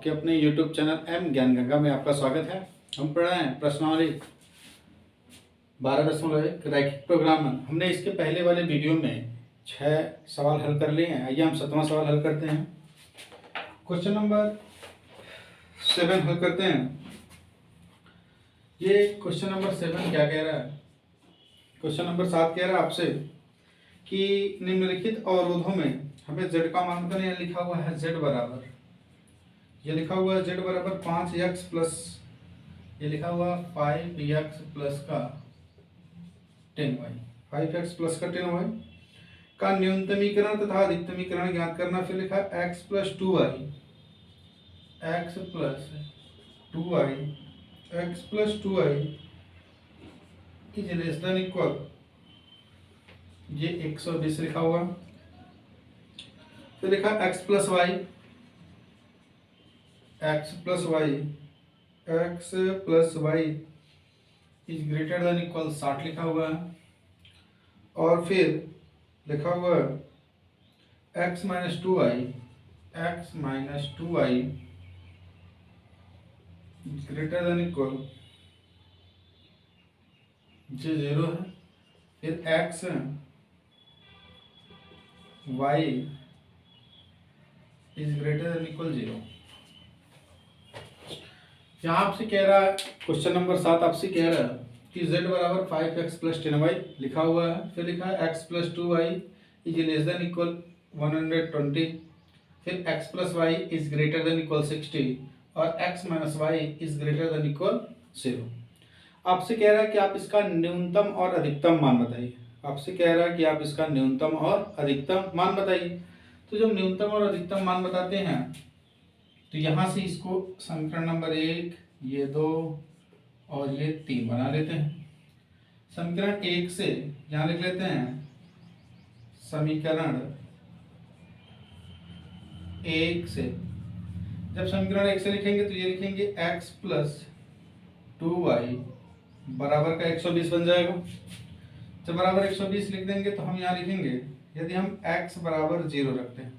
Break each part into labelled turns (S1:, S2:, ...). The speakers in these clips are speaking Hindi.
S1: आपके अपने YouTube चैनल एम ज्ञान गंगा में आपका स्वागत है। हम पढ़ रहे हैं प्रश्नावली 12.1 रैखिक प्रोग्राम। हमने इसके पहले वाले वीडियो में 6 सवाल हल कर लिए हैं। आइए हम 7वां सवाल हल करते हैं। क्वेश्चन नंबर 7 हल करते हैं। ये क्वेश्चन नंबर 7 क्या कह रहा है? क्वेश्चन नंबर 7 कह रहा है आपसे कि निम्नलिखित अवरोधों में हमें z का मान करना है। लिखा हुआ है z बराबर, ये लिखा हुआ है z बराबर 5x प्लस, ये लिखा हुआ 5x प्लस का 10y, 5x प्लस का 10y का न्यूनतमीकरण तथा अधिकतमीकरण ज्ञात करना। फिर लिखा x plus 2y, x plus 2y, x plus 2y is less than equal, ये 120 लिखा हुआ। फिर लिखा x plus y, x plus y is greater than equal 60 लिखा हुआ है। और फिर लिखा हुआ x minus 2y, x minus 2y greater than equal, ये 0 है। फिर x y is greater than equal 0। यहाँ आपसे कह रहा है, क्वेश्चन नंबर 7 आपसे कह रहा है कि z बराबर 5x प्लस 10y लिखा हुआ है। फिर लिखा है x plus 2y is less than equal 120। फिर x plus y is greater than equal 60 और x minus y is greater than equal 0। आपसे कह रहा है कि आप इसका न्यूनतम और अधिकतम मान बताइए। आपसे कह रहा है कि आप इसका न्यूनतम और अधिकतम मान बताइए। तो जब न्यूनतम और अधिकतम मान बताते हैं तो यहाँ से इसको समीकरण नंबर 1, ये 2 और ये 3 बना लेते हैं। समीकरण 1 से यहाँ लिख लेते हैं, समीकरण 1 से जब समीकरण 1 से लिखेंगे तो ये लिखेंगे x प्लस 2y बराबर का 120 बन जाएगा। जब बराबर 120 लिख देंगे तो हम यहाँ लिखेंगे, यदि हम x बराबर 0 रखते हैं,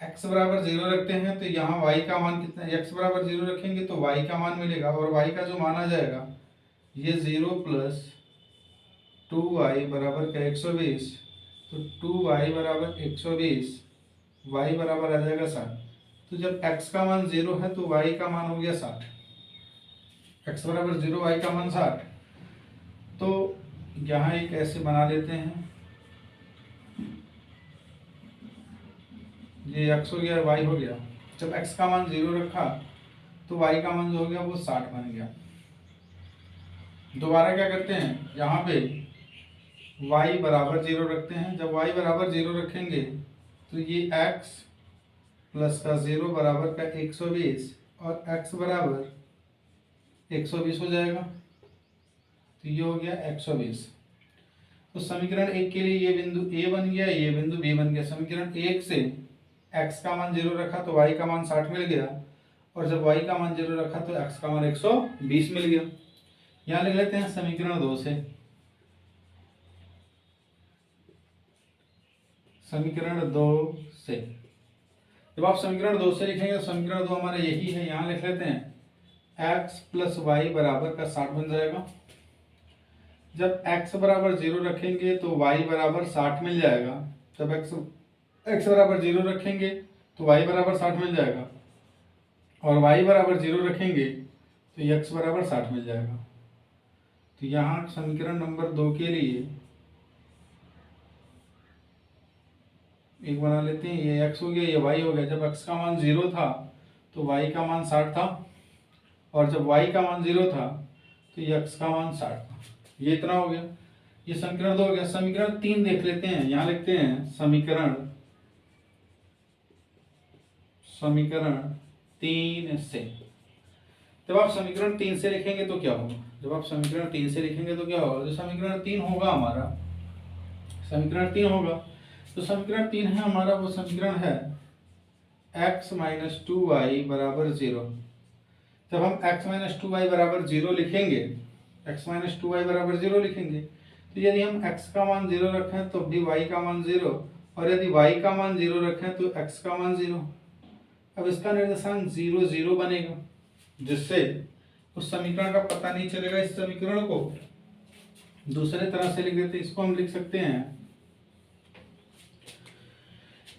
S1: x बराबर 0 रखते हैं तो यहाँ y का मान कितना है? x बराबर 0 रखेंगे तो y का मान मिलेगा और y का जो मान आ जाएगा ये 0 प्लस 2y बराबर का 120। तो 2y बराबर 120, y बराबर आ जाएगा 60। तो जब x का मान 0 है तो y का मान हो गया 60। x बराबर 0, y का मान 60। तो यहाँ एक ऐसे बना लेते हैं, ये x हो गया, y हो गया। जब x का मान 0 रखा तो y का मान जो हो गया वो 60 बन गया। दोबारा क्या करते हैं, यहाँ पे y बराबर 0 रखते हैं। जब y बराबर 0 रखेंगे तो ये x प्लस का 0 बराबर का 120 और x बराबर 120 हो जाएगा। तो ये हो गया 120। तो समीकरण 1 के लिए ये बिंदु A बन गया, ये बिंदु B बन गया। समीकरण 1 से x का मान 0 रखा तो y का मान 60 मिल गया और जब y का मान 0 रखा तो x का मान 120 मिल गया। यहाँ लिख लेते हैं समीकरण 2 से, समीकरण 2 से जब आप समीकरण 2 से लिखेंगे तो समीकरण 2 हमारा यही है। यहाँ लिख लेते हैं x प्लस वाई बराबर का 60 बन जाएगा। जब x बराबर 0 रखेंगे तो y बराबर 60 मिल जाएगा। जब x बराबर 0 रखेंगे तो y बराबर 60 मिल जाएगा और y बराबर 0 रखेंगे तो x बराबर 60 मिल जाएगा। तो यहाँ समीकरण नंबर 2 के लिए एक बना लेते हैं, ये x हो गया, ये y हो गया। जब x का मान 0 था तो y का मान 60 था और जब y का मान 0 था तो ये x का मान 60 था। ये इतना हो गया, ये समीकरण 2 हो गया। समीकरण 3 देख लेते हैं। यहाँ लिखते हैं समीकरण 3 से। जब आप समीकरण 3 से लिखेंगे तो क्या होगा? जब आप समीकरण 3 से लिखेंगे तो क्या होगा? जो समीकरण 3 होगा हमारा, समीकरण 3 होगा तो समीकरण 3 है हमारा, वो समीकरण है x माइनस 2y बराबर 0। जब हम x माइनस 2y बराबर 0 लिखेंगे, x माइनस 2y बराबर 0 लिखेंगे तो यदि हम x का मान 0 रखें तो भी y का मान 0 और यदि y का मान 0 रखें तो x का मान 0। अब इसका निर्देशांक 0 0 बनेगा, जिससे उस समीकरण का पता नहीं चलेगा। इस समीकरण को दूसरे तरह से लिख देते, इसको हम लिख सकते हैं,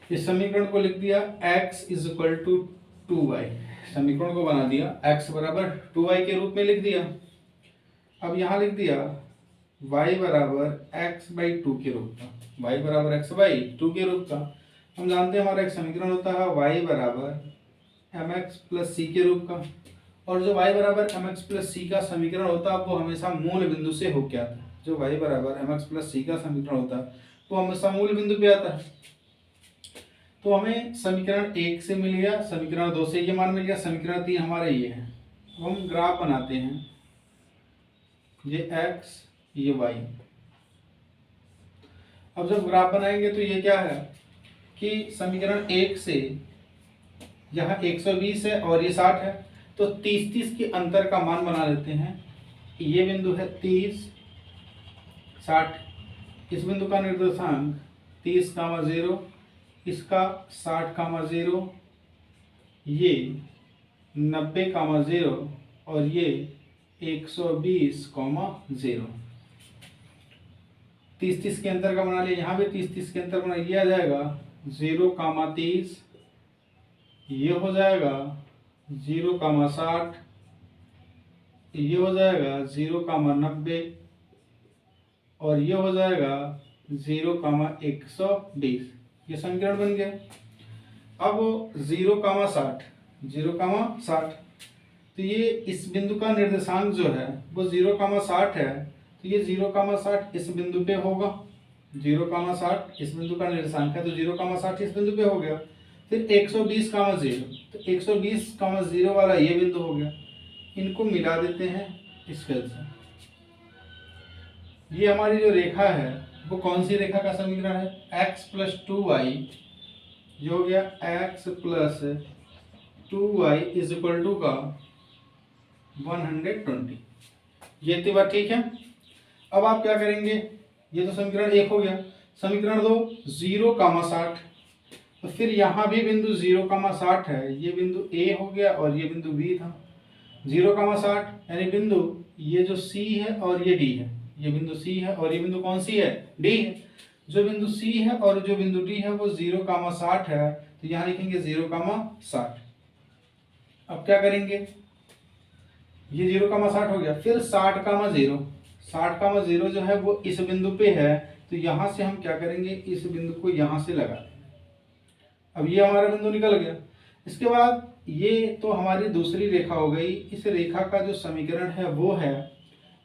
S1: इस समीकरण को लिख दिया x is equal to 2y, समीकरण को बना दिया x बराबर 2y के रूप में लिख दिया। अब यहाँ लिख दिया y बराबर x बाई 2 के रूप का, y बराबर x बाई 2 के रूप का। हम जानते हैं हमारा एक समीकरण होता है y बराबर mx प्लस सी के रूप का, और जो y बराबर mx प्लस सी का समीकरण होता है वो हमेशा मूल बिंदु से होके आता है। जो y बराबर mx प्लस सी का समीकरण होता है वो हमेशा मूल बिंदु पे आता है। तो हमें समीकरण 1 से मिल गया, समीकरण 2 से ये मान मिल गया, समीकरण 3 हमारा ये है। अब हम ग्राफ बनाते हैं, ये x ये y। अब जब ग्राफ बनाएंगे तो ये क्या है कि समीकरण 1 से यहाँ 120 है और ये 60 है, तो 30-30 के अंतर का मान बना लेते हैं। ये बिंदु है 30 60, इस बिंदु का निर्देशांक 30,0, इसका 60,0, ये 90,0 और ये 120,0। 30-30 के अंतर का बना लिया, यहाँ भी 30-30 के अंतर बना, ये आ जाएगा 0,30, ये हो जाएगा 0,60, ये हो जाएगा 0,90 और ये हो जाएगा 0,120। ये समीकरण बन गया। अब 0,60, तो ये इस बिंदु का निर्देशांक जो है वो 0,60 है, तो ये 0,60 इस बिंदु पे होगा। 0,60 इस बिंदु का निर्देशांक है तो 0,60 इस बिंदु पे हो गया। फिर 120,0, तो 120,0 वाला ये बिंदु हो गया। इनको मिला देते हैं स्केल से। ये हमारी जो रेखा है वो कौन सी रेखा का समीकरण है, x प्लस 2y, ये हो गया x plus 2y is equal to का 120। ये इतनी बात ठीक है। अब आप क्या करेंगे, ये तो समीकरण 1 हो गया। समीकरण 2 0,60, तो फिर यहाँ भी बिंदु 0,60 है, ये बिंदु A हो गया और ये बिंदु B था। 0,60 यानी बिंदु ये जो C है और ये D है, ये बिंदु C है और ये बिंदु कौन सी है, D है। जो बिंदु C है और जो बिंदु D है वो 0,60 है, तो यहाँ लिखेंगे 0,60। अब क्या करेंगे, ये 0,60 हो गया। फिर 60,0 जो है वो इस बिंदु पे है, तो यहाँ से हम क्या करेंगे, इस बिंदु को यहाँ से लगा देंगे। अब ये हमारा बिंदु निकल गया। इसके बाद ये तो हमारी दूसरी रेखा हो गई। इस रेखा का जो समीकरण है वो है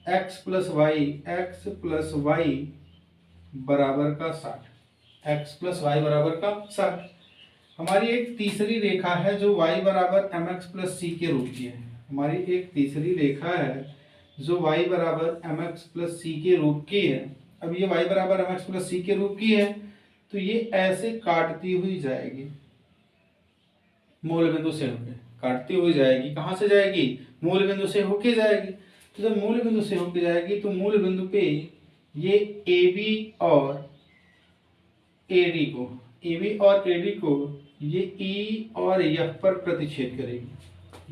S1: x प्लस वाई बराबर का 60, x प्लस वाई बराबर का 60। हमारी एक तीसरी रेखा है जो y बराबर mx प्लस सी के रूप की है। हमारी एक तीसरी रेखा है जो y बराबर mx प्लस सी के रूप की है। अब ये y बराबर mx प्लस सी के रूप की है, तो ये ऐसे काटती हुई जाएगी, मूल बिंदु से होके काटती हुई जाएगी। कहाँ से जाएगी, मूल बिंदु से होके जाएगी। तो जब मूल बिंदु से होके जाएगी तो मूल बिंदु पे ये AB और AD को ये E और F पर प्रतिच्छेद करेगी।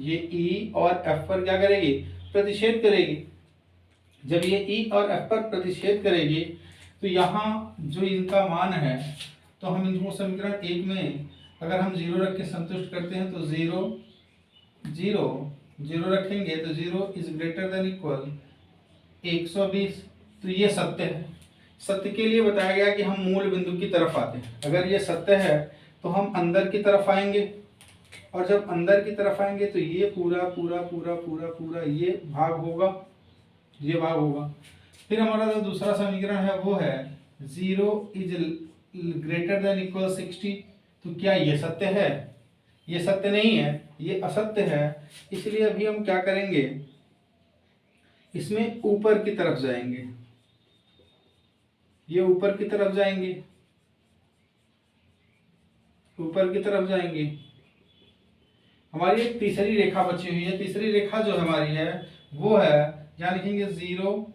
S1: ये E और F पर क्या करेगी, प्रतिच्छेद करेगी। जब ये E और F पर प्रतिच्छेद करेगी तो यहाँ जो इनका मान है, तो हम इनको समीकरण 1 में अगर हम 0 रख के संतुष्ट करते हैं तो 0 रखेंगे तो 0 इज ग्रेटर देन इक्वल 120। तो ये सत्य है। सत्य के लिए बताया गया कि हम मूल बिंदु की तरफ आते हैं। अगर ये सत्य है तो हम अंदर की तरफ आएंगे, और जब अंदर की तरफ आएंगे तो ये पूरा ये भाग होगा, ये भाग होगा। फिर हमारा जो दूसरा समीकरण है वो है 0 इज ग्रेटर देन इक्वल 60। तो क्या ये सत्य है, ये सत्य नहीं है, ये असत्य है। इसलिए अभी हम क्या करेंगे, इसमें ऊपर की तरफ जाएंगे, ये ऊपर की तरफ जाएंगे, ऊपर की तरफ जाएंगे। हमारी एक तीसरी रेखा बची हुई है। तीसरी रेखा जो हमारी है वो है, यहाँ लिखेंगे 0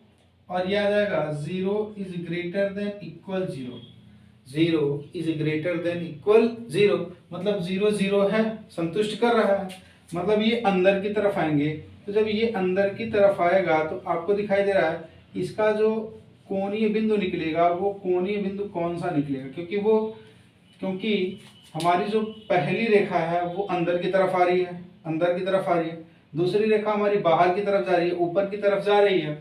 S1: और ये आ जाएगा 0 is greater than equal 0। 0 is greater than equal 0, मतलब 0 0 है, संतुष्ट कर रहा है, मतलब ये अंदर की तरफ आएंगे। तो जब ये अंदर की तरफ आएगा तो आपको दिखाई दे रहा है इसका जो कोणीय बिंदु निकलेगा वो कोणीय बिंदु कौन सा निकलेगा, क्योंकि हमारी जो पहली रेखा है वो अंदर की तरफ आ रही है, अंदर की तरफ आ रही है, दूसरी रेखा हमारी बाहर की तरफ जा रही है, ऊपर की तरफ जा रही है,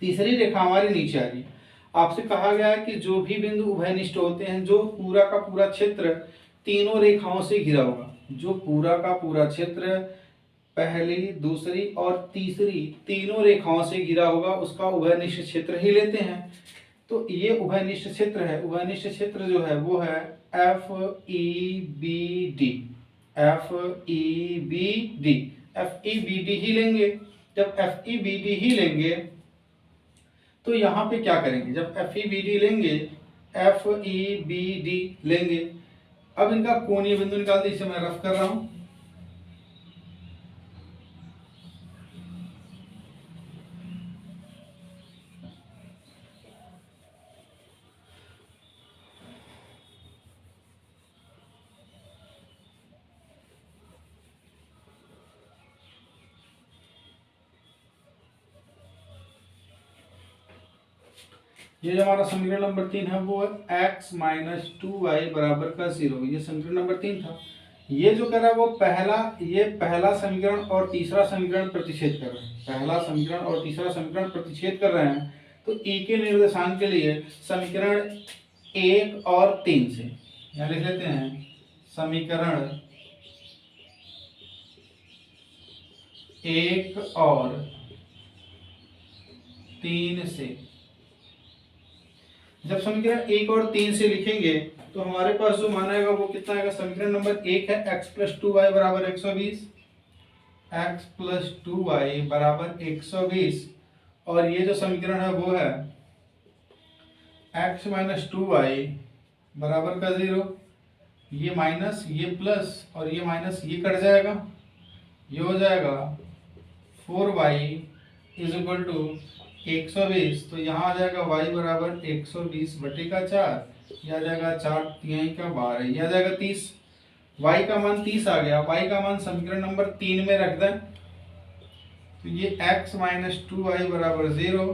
S1: तीसरी रेखा हमारी नीचे आ रही है। आपसे कहा गया है कि जो भी बिंदु उभयनिष्ठ होते हैं, जो पूरा का पूरा क्षेत्र तीनों रेखाओं से घिरा होगा, जो पूरा का पूरा क्षेत्र पहली दूसरी और तीसरी तीनों रेखाओं से घिरा होगा उसका उभयनिष्ठ क्षेत्र ही लेते हैं। तो ये उभयनिष्ठ क्षेत्र है, उभयनिष्ठ क्षेत्र जो है वो है F E B D, F E B D, F E B D ही लेंगे। जब एफ ई बी डी ही लेंगे तो यहाँ पे क्या करेंगे, जब एफ ई बी डी लेंगे, एफ ई बी डी लेंगे, अब इनका कोणीय बिंदु निकालते, इसे मैं रफ कर रहा हूं। ये जो हमारा समीकरण नंबर 3 है वो है x माइनस 2y बराबर का 0, ये समीकरण नंबर 3 था। ये जो कर रहा है वो पहला समीकरण और तीसरा समीकरण प्रतिच्छेद कर रहे हैं, पहला समीकरण और तीसरा समीकरण प्रतिच्छेद कर रहे हैं। तो e के निर्देशांक के लिए समीकरण 1 और 3 से यहाँ लिख लेते हैं, समीकरण 1 और 3 से, जब समीकरण 1 और 3 से लिखेंगे तो हमारे पास जो मान आएगा वो कितना आएगा, समीकरण नंबर 1 है x प्लस 2y बराबर 120, x प्लस 2y बराबर 120, और ये जो समीकरण है वो है x माइनस 2y बराबर का 0, ये माइनस ये प्लस और ये माइनस ये कट जाएगा, ये हो जाएगा 4y इज इक्वल टू 120, तो यहाँ आ जाएगा y बराबर 120 बटे का 4, यह आ जाएगा 4 तिहाई का 12, यह आ जाएगा 30, y का मान 30 आ गया, y का मान समीकरण नंबर 3 में रख दें, तो ये x माइनस 2y बराबर 0,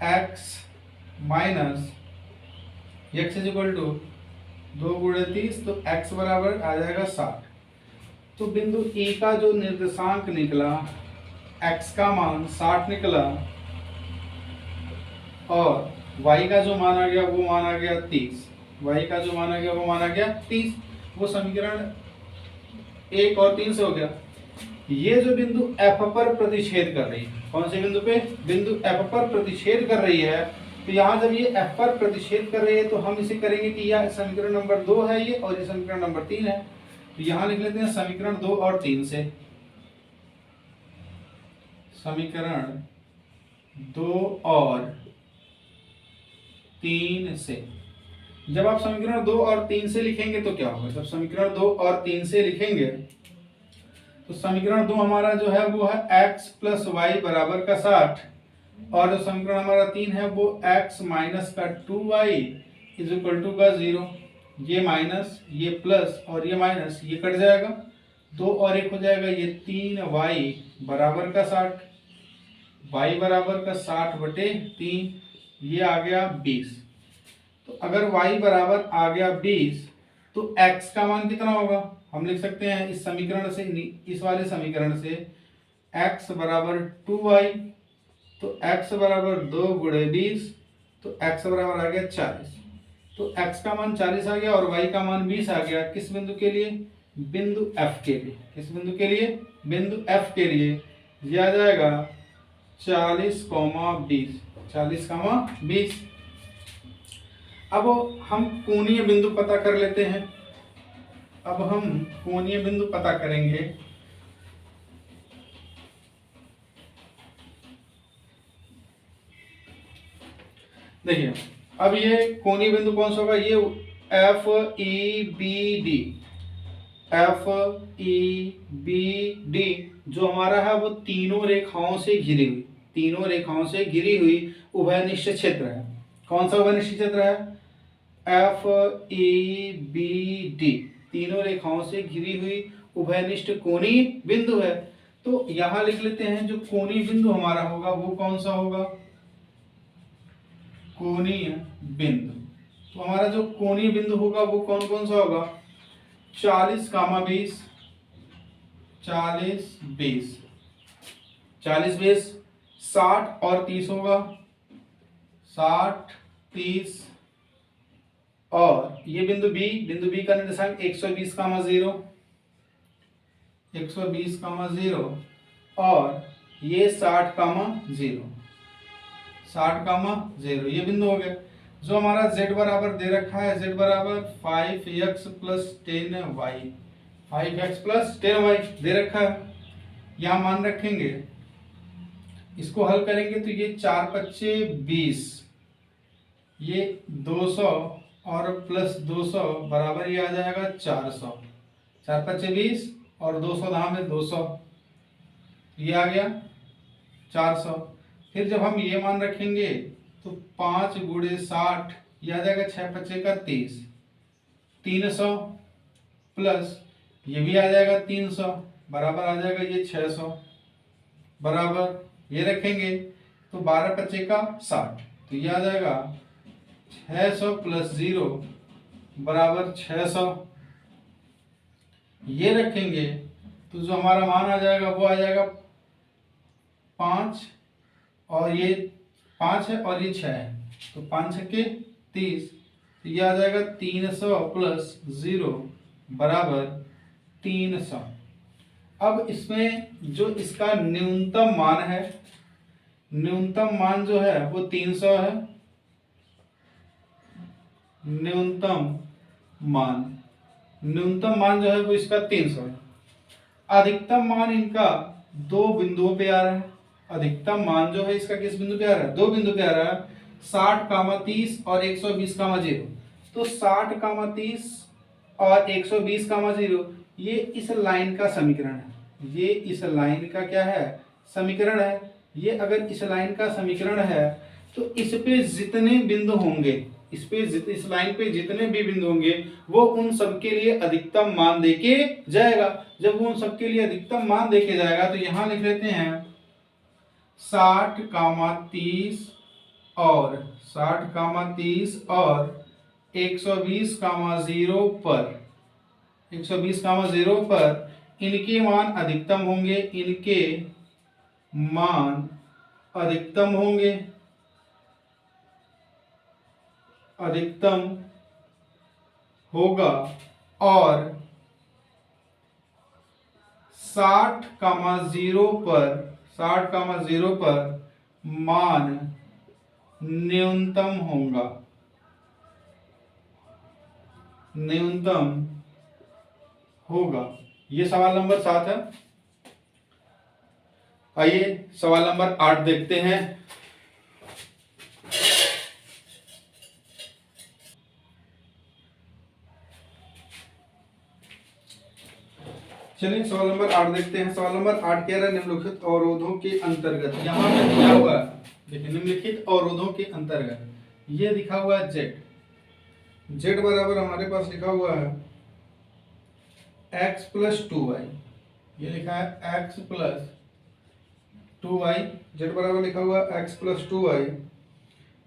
S1: x minus x is equal to 2 गुणे 30, तो x बराबर आ जाएगा 60। तो बिंदु E का जो निर्देशांक निकला, x का मान 60 निकला, और y का जो मान आ गया वो मान आ गया 30, y का जो मान आ गया वो मान आ गया 30, वो समीकरण 1 और 3 से हो गया। ये जो बिंदु F पर प्रतिच्छेद कर रही है, कौन से बिंदु पे, बिंदु F पर प्रतिच्छेद कर रही है, तो यहाँ जब ये F पर प्रतिच्छेद कर रही है तो हम इसे करेंगे कि यह समीकरण नंबर 2 है ये, और ये समीकरण नंबर 3 है, तो यहाँ लिख लेते हैं समीकरण 2 और 3 से, समीकरण 2 और 3 से। जब आप समीकरण 2 और 3 से लिखेंगे तो क्या होगा, जब समीकरण 2 और 3 से लिखेंगे तो समीकरण 2 हमारा जो है वो है x प्लस वाई बराबर का 60, और जो समीकरण हमारा 3 है वो x माइनस का 2y इज इक्वल टू का 0, ये माइनस ये प्लस और ये माइनस ये कट जाएगा, 2 और 1 हो जाएगा, ये 3y बराबर का 60, y बराबर का 60 बटे 3, ये आ गया 20। तो अगर y बराबर आ गया 20 तो x का मान कितना होगा, हम लिख सकते हैं इस समीकरण से, इस वाले समीकरण से x बराबर 2y, तो x बराबर 2 गुणे 20, तो x बराबर आ गया 40, तो x का मान 40 आ गया और y का मान 20 आ गया, किस बिंदु के लिए, बिंदु F के लिए, किस बिंदु के लिए, बिंदु F के लिए, यह आ जाएगा 40,20, 40,20। अब हम कोणीय बिंदु पता कर लेते हैं, अब हम कोणीय बिंदु पता करेंगे। देखिए अब ये कोणीय बिंदु कौन सा होगा, ये F E B D, F E B D जो हमारा है वो तीनों रेखाओं से घिरी हुई, तीनों रेखाओं से घिरी हुई उभयनिष्ठ क्षेत्र है। कौन सा उभयनिष्ठ क्षेत्र है, एफ ए बी डी तीनों रेखाओं से घिरी हुई उभयनिष्ठ कोणीय बिंदु है। तो यहां लिख लेते हैं जो कोणीय बिंदु हमारा होगा वो कौन सा होगा, कोणीय बिंदु। तो हमारा जो कोणीय बिंदु होगा वो कौन कौन सा होगा, 40, 20, 40, 20, 40, 20, 60 और 30 होगा, 60, 30 और ये बिंदु बी का निर्देशांक 120, 0, 120, 0 और ये 60, 0, 60, 0 ये बिंदु हो गया। जो हमारा z बराबर दे रखा है, z बराबर 5x + 10y, 5x + 10y दे रखा है, यहाँ मान रखेंगे। इसको हल करेंगे तो ये 4 पच्चे 20, ये 200 और प्लस 200 बराबर ये आ जाएगा 400, 4 पच्चे 20 और 200 धाम में 200, ये आ गया 400। फिर जब हम ये मान रखेंगे तो 5 × 60 ये आ जाएगा 6 पच्चे 30, 300 प्लस ये भी आ जाएगा 300 बराबर आ जाएगा ये 600 बराबर ये रखेंगे तो 12 पच्चे 60, तो ये आ जाएगा 600 + 0 बराबर 600, ये रखेंगे तो जो हमारा मान आ जाएगा वो आ जाएगा 5 और ये 5 है और ये 6 है, तो 5 छक्के 30, तो ये आ जाएगा 300 + 0 बराबर 300। अब इसमें जो इसका न्यूनतम मान है, न्यूनतम मान जो है वो 300 है, न्यूनतम मान जो है वो इसका 300 है। अधिकतम मान इनका दो बिंदुओं पे आ रहा है, अधिकतम मान जो है इसका किस बिंदु पे आ रहा है, दो बिंदु पे आ रहा है, 60, 30 और 120, 0। तो 60, 30 और 120, 0 ये इस लाइन का समीकरण है, ये इस लाइन का क्या है, समीकरण है। ये अगर इस लाइन का समीकरण है तो इस पे जितने बिंदु होंगे, इस लाइन पे जितने भी बिंदु होंगे वो उन सबके लिए अधिकतम मान देके जाएगा। जब वो उन सबके लिए अधिकतम मान देके जाएगा तो यहां लिख लेते हैं 60, 30 और 120, 0 पर 120, 0 पर इनके मान अधिकतम होंगे, इनके मान अधिकतम होंगे, अधिकतम होगा और 60, 0 पर मान न्यूनतम होगा, न्यूनतम होगा। ये सवाल नंबर 7 है। आइए सवाल नंबर 8 देखते हैं। चलिए सवाल नंबर 8 देखते हैं। सवाल नंबर 8 कह रहा है निम्नलिखित अवरोधों के अंतर्गत, यहाँ पे दिया हुआ है, देखिए निम्नलिखित अवरोधों के अंतर्गत ये लिखा हुआ है z बराबर हमारे पास लिखा हुआ है x + 2y, ये लिखा है x + 2y, z बराबर लिखा हुआ है x + 2y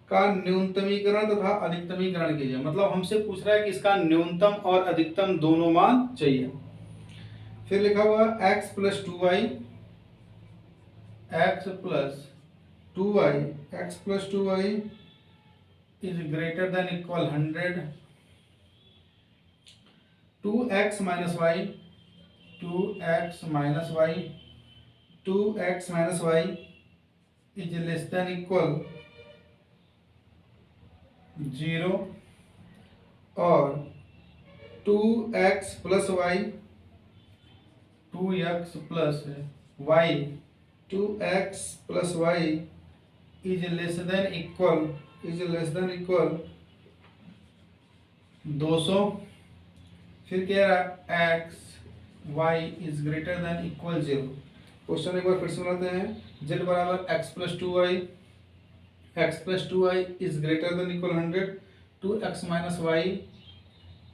S1: का न्यूनतमीकरण तथा अधिकतमीकरण कीजिए। मतलब हमसे पूछ रहा है कि इसका न्यूनतम और अधिकतम दोनों मान चाहिए। फिर लिखा हुआ x + 2y, x + 2y is greater than equal 100, 2x - y, 2x - y is less than equal 0 और 2x + y, 2x + y is less than equal 200। फिर कह रहा है x y is greater than equal 0। Question एक बार फिर से बनाते हैं। z बराबर x + 2y is greater than equal 100, 2x minus y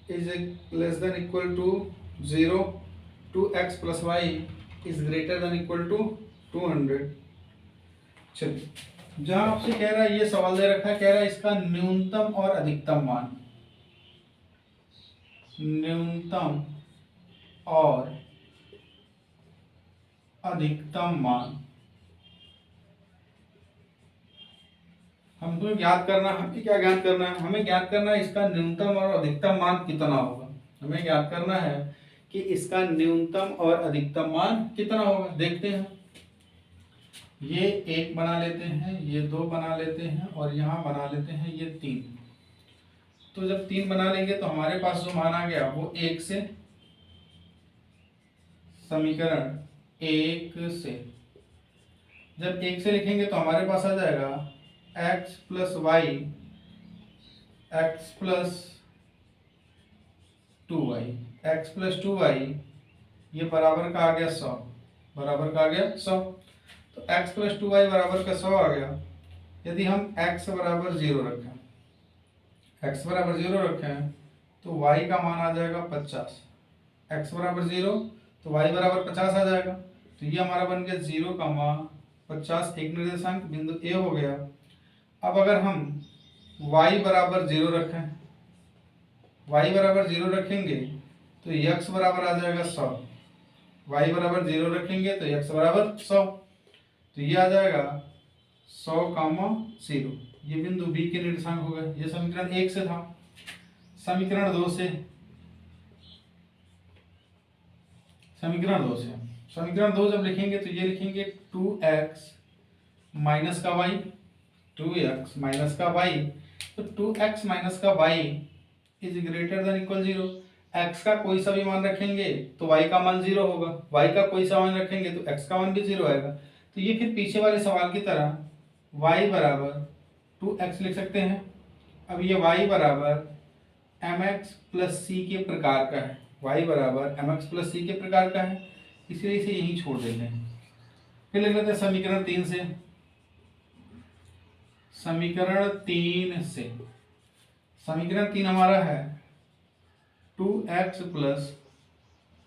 S1: is less than equal to 0, 2x plus y is greater than equal to 200। चलिए, जहां आपसे कह रहा है, ये सवाल दे रखा है, कह रहा है इसका न्यूनतम और अधिकतम मान, न्यूनतम और अधिकतम मान हमको ज्ञात करना। हमें क्या ज्ञात करना है? हमें ज्ञात करना है इसका न्यूनतम और अधिकतम मान कितना होगा। हमें ज्ञात करना है कि इसका न्यूनतम और अधिकतम मान कितना होगा। देखते हैं, ये 1 बना लेते हैं, ये 2 बना लेते हैं, और यहाँ बना लेते हैं ये 3। तो जब 3 बना लेंगे तो हमारे पास जो मान आ गया वो 1 से, समीकरण 1 से, जब 1 से लिखेंगे तो हमारे पास आ जाएगा x plus y, x plus 2y, x plus 2y, ये बराबर का आ गया 100, बराबर का आ गया 100। तो x प्लस 2y बराबर का 100 आ गया। यदि हम x बराबर 0 रखें, x बराबर 0 रखें तो y का मान आ जाएगा 50। x बराबर 0 तो y बराबर 50 आ जाएगा। तो ये हमारा बन गया 0, 50 एक निर्देशांक बिंदु A हो गया। अब अगर हम y बराबर 0 रखें, y बराबर 0 रखेंगे तो x बराबर आ जाएगा 100, y बराबर 0 रखेंगे तो x बराबर 100, तो ये आ जाएगा 100, 0। ये बिंदु B के निर्देशांक हो गए। ये समीकरण 1 से था। समीकरण 2 से, समीकरण 2 जब लिखेंगे तो ये लिखेंगे 2x माइनस का y, 2x माइनस का y, तो 2x माइनस का y is greater than equal 0। x का कोई सा भी मान रखेंगे तो y का मान 0 होगा, y का कोई सा मान रखेंगे तो x का मान भी 0 आएगा। तो ये फिर पीछे वाले सवाल की तरह y बराबर 2x लिख सकते हैं। अब ये y बराबर mx प्लस c के प्रकार का है, y बराबर mx प्लस c के प्रकार का है, इसलिए इसे यहीं छोड़ देते हैं। फिर लिख लेते हैं समीकरण 3 से, समीकरण 3 से, समीकरण 3 हमारा है 2x प्लस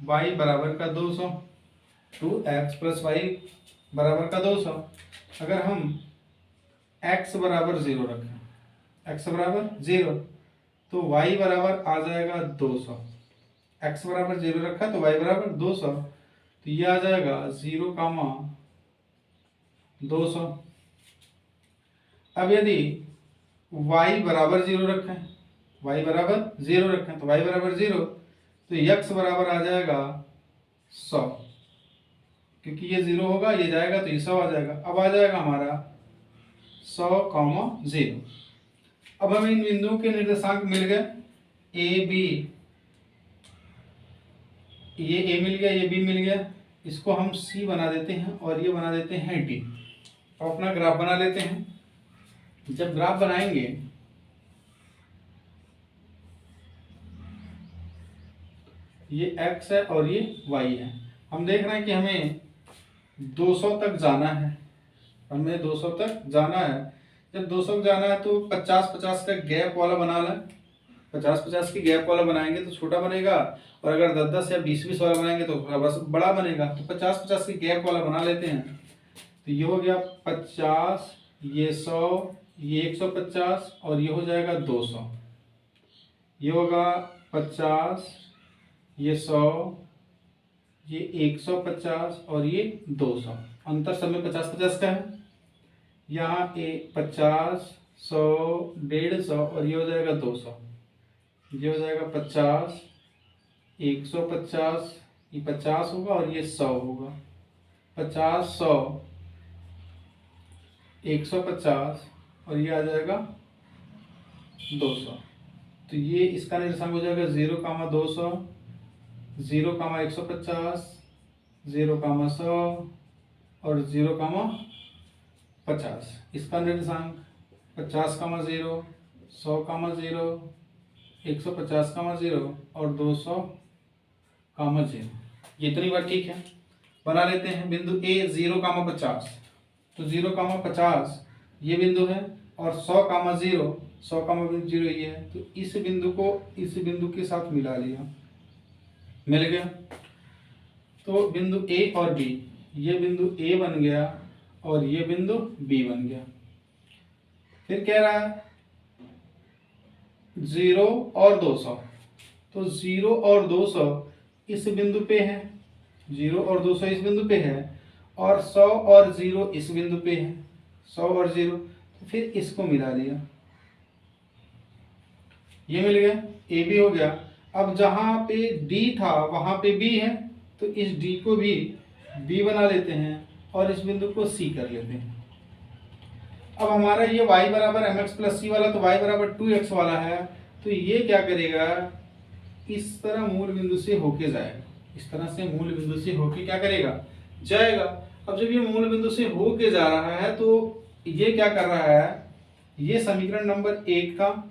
S1: वाई बराबर का 200, 2x प्लस वाई बराबर का 200। अगर हम x बराबर 0 रखें, x बराबर 0 तो y बराबर आ जाएगा 200। x बराबर 0 रखा तो y बराबर 200, तो ये आ जाएगा 0, 200। अब यदि y बराबर 0 रखें, y बराबर 0 रखें तो y बराबर 0, तो x बराबर आ जाएगा 100, क्योंकि ये 0 होगा, ये जाएगा तो ये 100 आ जाएगा। अब आ जाएगा हमारा 100, 0। अब हमें इन बिंदुओं के निर्देशांक मिल गए, ए बी, ये a मिल गया, ये b मिल गया, इसको हम c बना देते हैं और ये बना देते हैं d। अब अपना ग्राफ बना लेते हैं। जब ग्राफ बनाएंगे ये x है और ये y है। हम देख रहे हैं कि हमें 200 तक जाना है, हमें 200 तक जाना है। जब 200 तक जाना है तो 50-50 का गैप वाला बना लें। 50-50 की गैप वाला बनाएंगे तो छोटा बनेगा, और अगर 10-10 या 20-20 वाला बनाएंगे तो थोड़ा बस बड़ा बनेगा। तो 50-50 की गैप वाला बना लेते हैं। तो ये हो गया 50, ये 100, ये 150 और ये हो जाएगा 200। ये होगा 50, ये 100, ये 150 और ये 200। अंतर सब में 50-50 का है। यहाँ 50, 100, 150 और ये हो जाएगा 200। ये हो जाएगा 50, 150, ये 50 होगा और ये 100 होगा। 50, 100, 150 और ये आ जाएगा 200। तो ये इसका निर्देशांक हो जाएगा 0, 200, 0, 150, 0, 100 और 0, 50। इसका निर्देशांक 50, 0, 100, 0, 150, 0 और 200, 0। ये इतनी बार ठीक है। बना लेते हैं बिंदु A 0, 50। तो 0, 50 ये बिंदु है, और 100, 100, ये है, तो इस बिंदु को इस बिंदु के साथ मिला लिया, मिल गया। तो बिंदु ए और बी, ये बिंदु ए बन गया और ये बिंदु बी बन गया। फिर कह रहा है 0 और 200, तो 0 और 200 इस बिंदु पे है, 0 और 200 इस बिंदु पे है, और 100 और 0 इस बिंदु पे है, 100 और 0, तो फिर इसको मिला लिया, ये मिल गया, ए बी हो गया। अब जहां पे डी था वहां पे बी है, तो इस डी को भी बी बना लेते हैं और इस बिंदु को सी कर लेते हैं। अब हमारा ये y बराबर mx प्लस सी वाला, तो y बराबर 2x वाला है, तो ये क्या करेगा, इस तरह मूल बिंदु से होके जाएगा, इस तरह से मूल बिंदु से होके क्या करेगा, जाएगा। अब जब ये मूल बिंदु से होके जा रहा है तो ये क्या कर रहा है, ये समीकरण नंबर 1 था,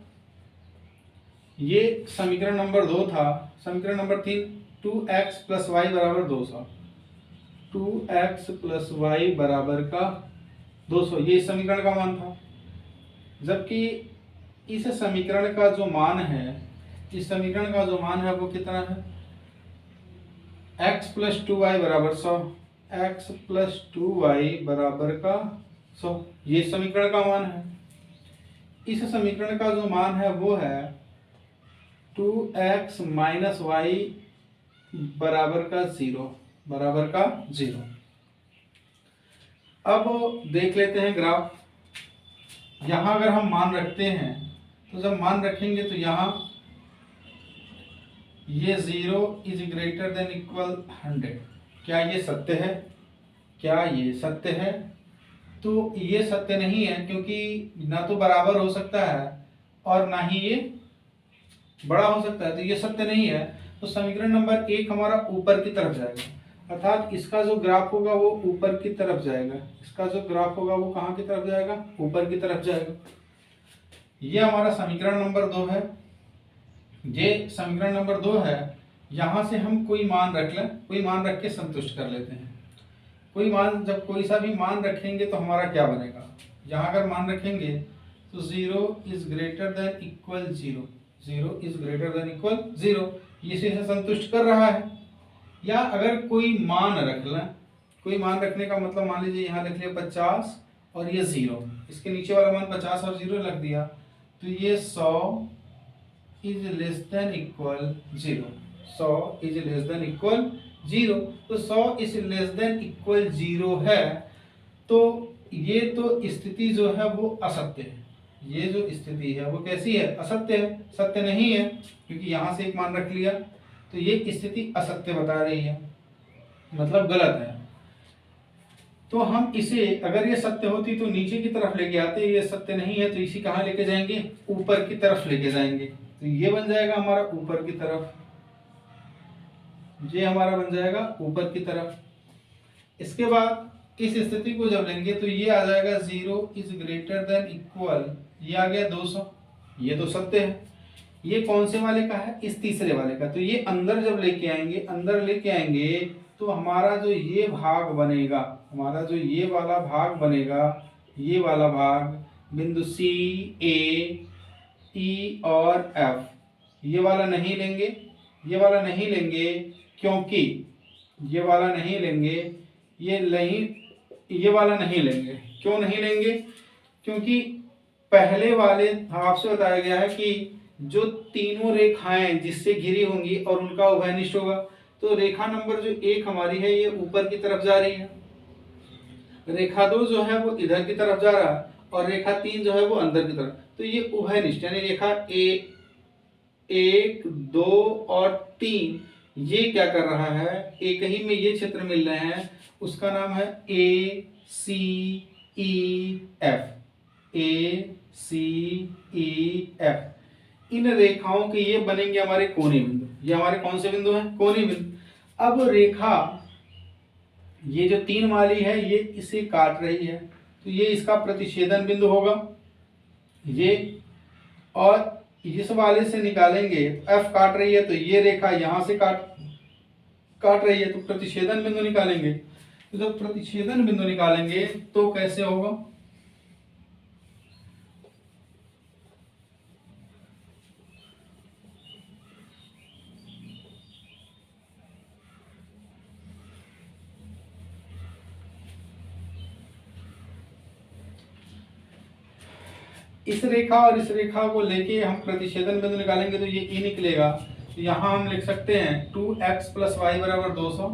S1: ये समीकरण नंबर 2 था, समीकरण नंबर 3 2x प्लस वाई बराबर 200, 2x प्लस वाई बराबर का 200, ये इस समीकरण का मान था। जबकि इस समीकरण का जो मान है, इस समीकरण का जो मान है वो कितना है, x प्लस 2y बराबर 100, x प्लस 2y बराबर का 100, ये समीकरण का मान है। इस समीकरण का जो मान है वो है 2x माइनस वाई बराबर का 0, बराबर का 0। अब देख लेते हैं ग्राफ। यहां अगर हम मान रखते हैं, तो जब मान रखेंगे तो यहां ये 0 इज ग्रेटर देन इक्वल 100, क्या ये सत्य है, क्या ये सत्य है, तो ये सत्य नहीं है, क्योंकि ना तो बराबर हो सकता है और ना ही ये बड़ा हो सकता है, तो ये सत्य नहीं है। तो समीकरण नंबर 1 हमारा ऊपर की तरफ जाएगा, अर्थात इसका जो ग्राफ होगा वो ऊपर की तरफ जाएगा, इसका जो ग्राफ होगा वो कहाँ की तरफ जाएगा, ऊपर की तरफ जाएगा। ये हमारा समीकरण नंबर 2 है, ये समीकरण नंबर 2 है। यहाँ से हम कोई मान रख लें, कोई मान रख के संतुष्ट कर लेते हैं। कोई मान, जब कोई सा भी मान रखेंगे तो हमारा क्या बनेगा, यहाँ अगर मान रखेंगे तो 0 is greater than equal 0, 0 is greater than equal 0, इसे संतुष्ट कर रहा है। या अगर कोई मान रख लें, कोई मान रखने का मतलब मान लीजिए यहाँ लिख लिया 50 और ये 0, इसके नीचे वाला मान 50 और 0 रख दिया, तो ये 100 is less than equal 0, 100 is less than equal 0, तो 100 इज लेस देन इक्वल 0 है, तो ये तो स्थिति जो है वो असत्य है। ये जो स्थिति है वो कैसी है, असत्य है, सत्य नहीं है, क्योंकि यहाँ से एक मान रख लिया, तो ये स्थिति असत्य बता रही है, मतलब गलत है। तो हम इसे, अगर ये सत्य होती तो नीचे की तरफ लेके आते, ये सत्य नहीं है तो इसी कहाँ लेके जाएंगे, ऊपर की तरफ लेके जाएंगे, तो ये बन जाएगा हमारा ऊपर की तरफ, ये हमारा बन जाएगा ऊपर की तरफ। इसके बाद इस स्थिति को जब लेंगे तो ये आ जाएगा 0 इज ग्रेटर देन इक्वल, ये आ गया 200, ये तो सत्य है। ये कौन से वाले का है, इस तीसरे वाले का, तो ये अंदर जब लेके आएंगे, अंदर लेके आएंगे तो हमारा जो ये भाग बनेगा, हमारा जो ये वाला भाग बनेगा, ये वाला भाग बिंदु C, A, E और F, ये वाला नहीं लेंगे, ये वाला नहीं लेंगे, क्योंकि ये वाला नहीं लेंगे, ये वाला नहीं लेंगे। क्यों नहीं लेंगे, क्योंकि पहले वाले आपसे बताया गया है कि जो तीनों रेखाएं जिससे घिरी होंगी और उनका उभयनिष्ठ होगा, तो रेखा नंबर जो 1 हमारी है ये ऊपर की तरफ जा रही है, रेखा 2 जो है वो इधर की तरफ जा रहा है, और रेखा 3 जो है वो अंदर की तरफ, तो ये उभयनिष्ठ, यानी रेखा 1, 2 और 3 ये क्या कर रहा है, एक ही में ये क्षेत्र मिल रहे हैं, उसका नाम है ACEF, ACEF। इन रेखाओं के ये बनेंगे हमारे कोणीय बिंदु, ये हमारे कौन से बिंदु हैं, कोणीय बिंदु। अब रेखा ये जो 3 वाली है ये इसे काट रही है, तो ये इसका प्रतिच्छेदन बिंदु होगा ये, और इस वाले से निकालेंगे, F काट रही है तो ये रेखा यहां से काट रही है, तो प्रतिच्छेदन बिंदु निकालेंगे। तो जब प्रतिच्छेदन बिंदु निकालेंगे तो कैसे होगा, इस रेखा और इस रेखा को लेके हम प्रतिच्छेदन बिंदु निकालेंगे तो ये ई निकलेगा। तो यहाँ हम लिख सकते हैं 2x प्लस वाई बराबर 200,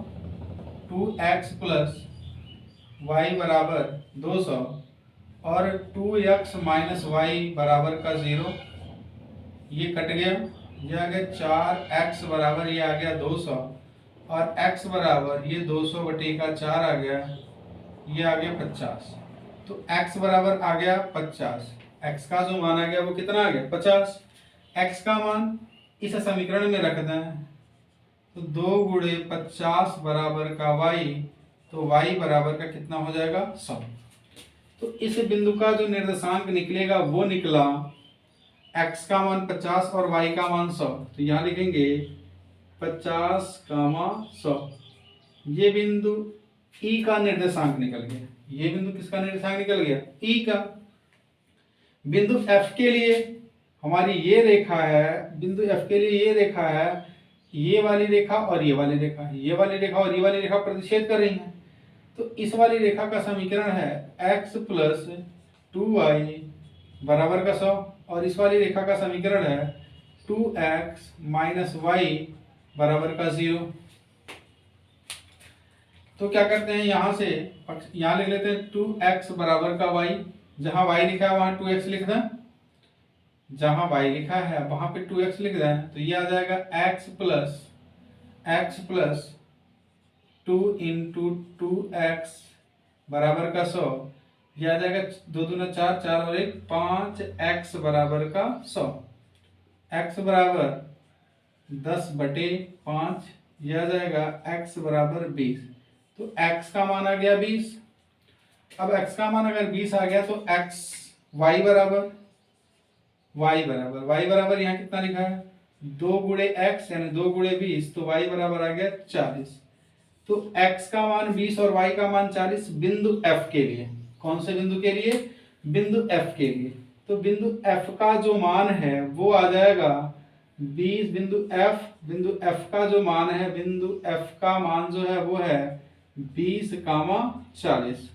S1: 2x प्लस वाई बराबर 200 और 2x माइनस वाई बराबर का 0, ये कट गया, ये आ गया 4x बराबर ये आ गया 200 और x बराबर ये 200 बटे का 4 आ गया, ये आ गया 50। तो x बराबर आ गया 50, x का जो मान आ गया वो कितना आ गया 50। x का मान इस समीकरण में रख दें तो 2 गुणे 50 बराबर का y, तो y बराबर का कितना हो जाएगा 100। तो इस बिंदु का जो निर्देशांक निकलेगा वो निकला x का मान 50 और y का मान 100। तो यहाँ लिखेंगे 50, 100। ये बिंदु E का निर्देशांक निकल गया। ये बिंदु किसका निर्देशांक निकल गया? E का। बिंदु F के लिए हमारी ये रेखा है, बिंदु F के लिए ये रेखा है, ये वाली रेखा और ये वाली रेखा, ये वाली रेखा और ये वाली रेखा प्रतिच्छेद कर रही हैं। तो इस वाली रेखा का समीकरण है x प्लस 2y बराबर का 100 और इस वाली रेखा का समीकरण है 2x माइनस वाई बराबर का 0। तो क्या करते हैं, यहाँ से यहाँ लिख लेते हैं 2x बराबर का y, जहाँ y लिखा है वहाँ 2x लिख दें, जहाँ y लिखा है वहाँ पे 2x लिख दें। तो ये आ जाएगा x प्लस 2 इंटू 2x बराबर का 100, यह आ जाएगा 2 दूना 4, 4 और 1 5, x बराबर का 100, x बराबर 10 बटे 5, यह आ जाएगा x बराबर 20। तो x का मान आ गया 20। अब x का मान अगर 20 आ गया तो x y बराबर यहाँ कितना लिखा है 2 गुणे x यानी 2 गुणे 20, तो y बराबर आ गया 40। तो x का मान 20 और y का मान 40 बिंदु F के लिए। कौन से बिंदु के लिए? बिंदु F के लिए। तो बिंदु F का जो मान है वो आ जाएगा 20। बिंदु F का जो मान है, बिंदु F का मान जो है वो है 20, 40।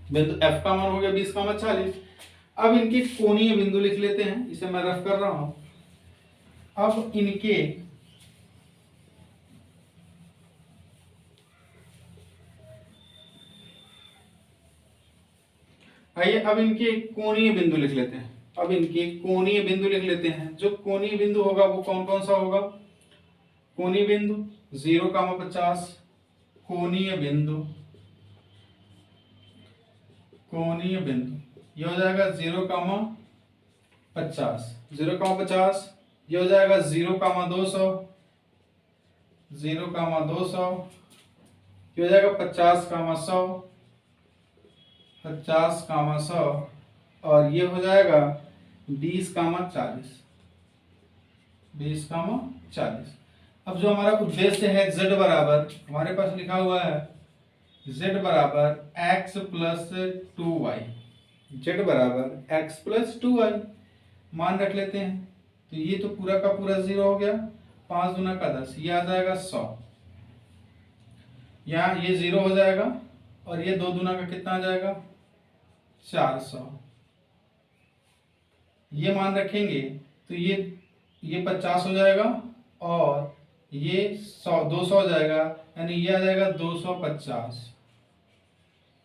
S1: बिंदु F का मान हो गया 20, 40। अब इनके कोणीय बिंदु लिख लेते हैं, इसे मैं रफ कर रहा हूं। अब इनके आइए अब इनके कोणीय बिंदु लिख लेते हैं। अब इनके कोणीय बिंदु लिख लेते हैं। जो कोणीय बिंदु होगा वो कौन कौन सा होगा? कोणीय बिंदु 0,50, कोणीय बिंदु ये हो जाएगा 0,50, 0,50, ये हो जाएगा 0,200, 0,200, ये हो जाएगा 50,100, 50,100 और ये हो जाएगा 20,40, 20,40। अब जो हमारा उद्देश्य है z बराबर, हमारे पास लिखा हुआ है z बराबर x प्लस 2y, z बराबर x प्लस 2y मान रख लेते हैं। तो ये तो पूरा का पूरा 0 हो गया, 5 दूना का 10, ये आ जाएगा 100, यहाँ ये 0 हो जाएगा और ये 2 दूना का कितना आ जाएगा 400, ये मान रखेंगे तो ये 50 हो जाएगा और ये 200 हो जाएगा, यानी ये आ जाएगा 250,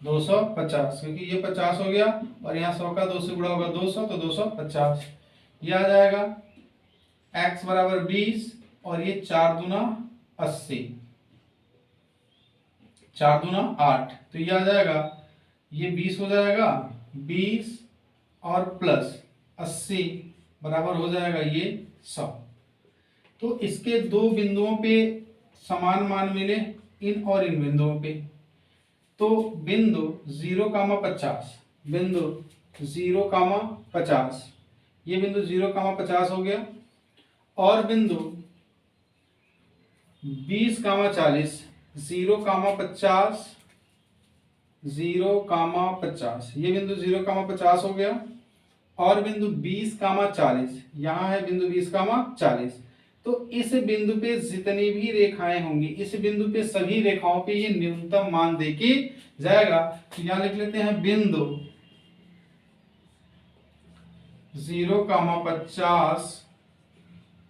S1: 250, क्योंकि ये 50 हो गया और यहाँ 100 का 2 से गुणा होगा 200, तो 250। ये आ जाएगा x बराबर 20 और ये 4 दूना 80, 4 दूना 8, तो ये आ जाएगा, ये 20 हो जाएगा, 20 और प्लस 80 बराबर हो जाएगा ये 100। तो इसके दो बिंदुओं पे समान मान मिले, इन और इन बिंदुओं पे। तो बिंदु 0,50, बिंदु 0,50, ये बिंदु 0,50 हो गया और बिंदु 20,40, 0,50, 0,50, ये बिंदु 0,50 हो गया और बिंदु 20,40, यहाँ है बिंदु 20,40। तो इस बिंदु पे जितनी भी रेखाएं होंगी, इस बिंदु पे सभी रेखाओं पे ये न्यूनतम मान देके जाएगा। तो यहाँ लिख लेते हैं बिंदु 0,50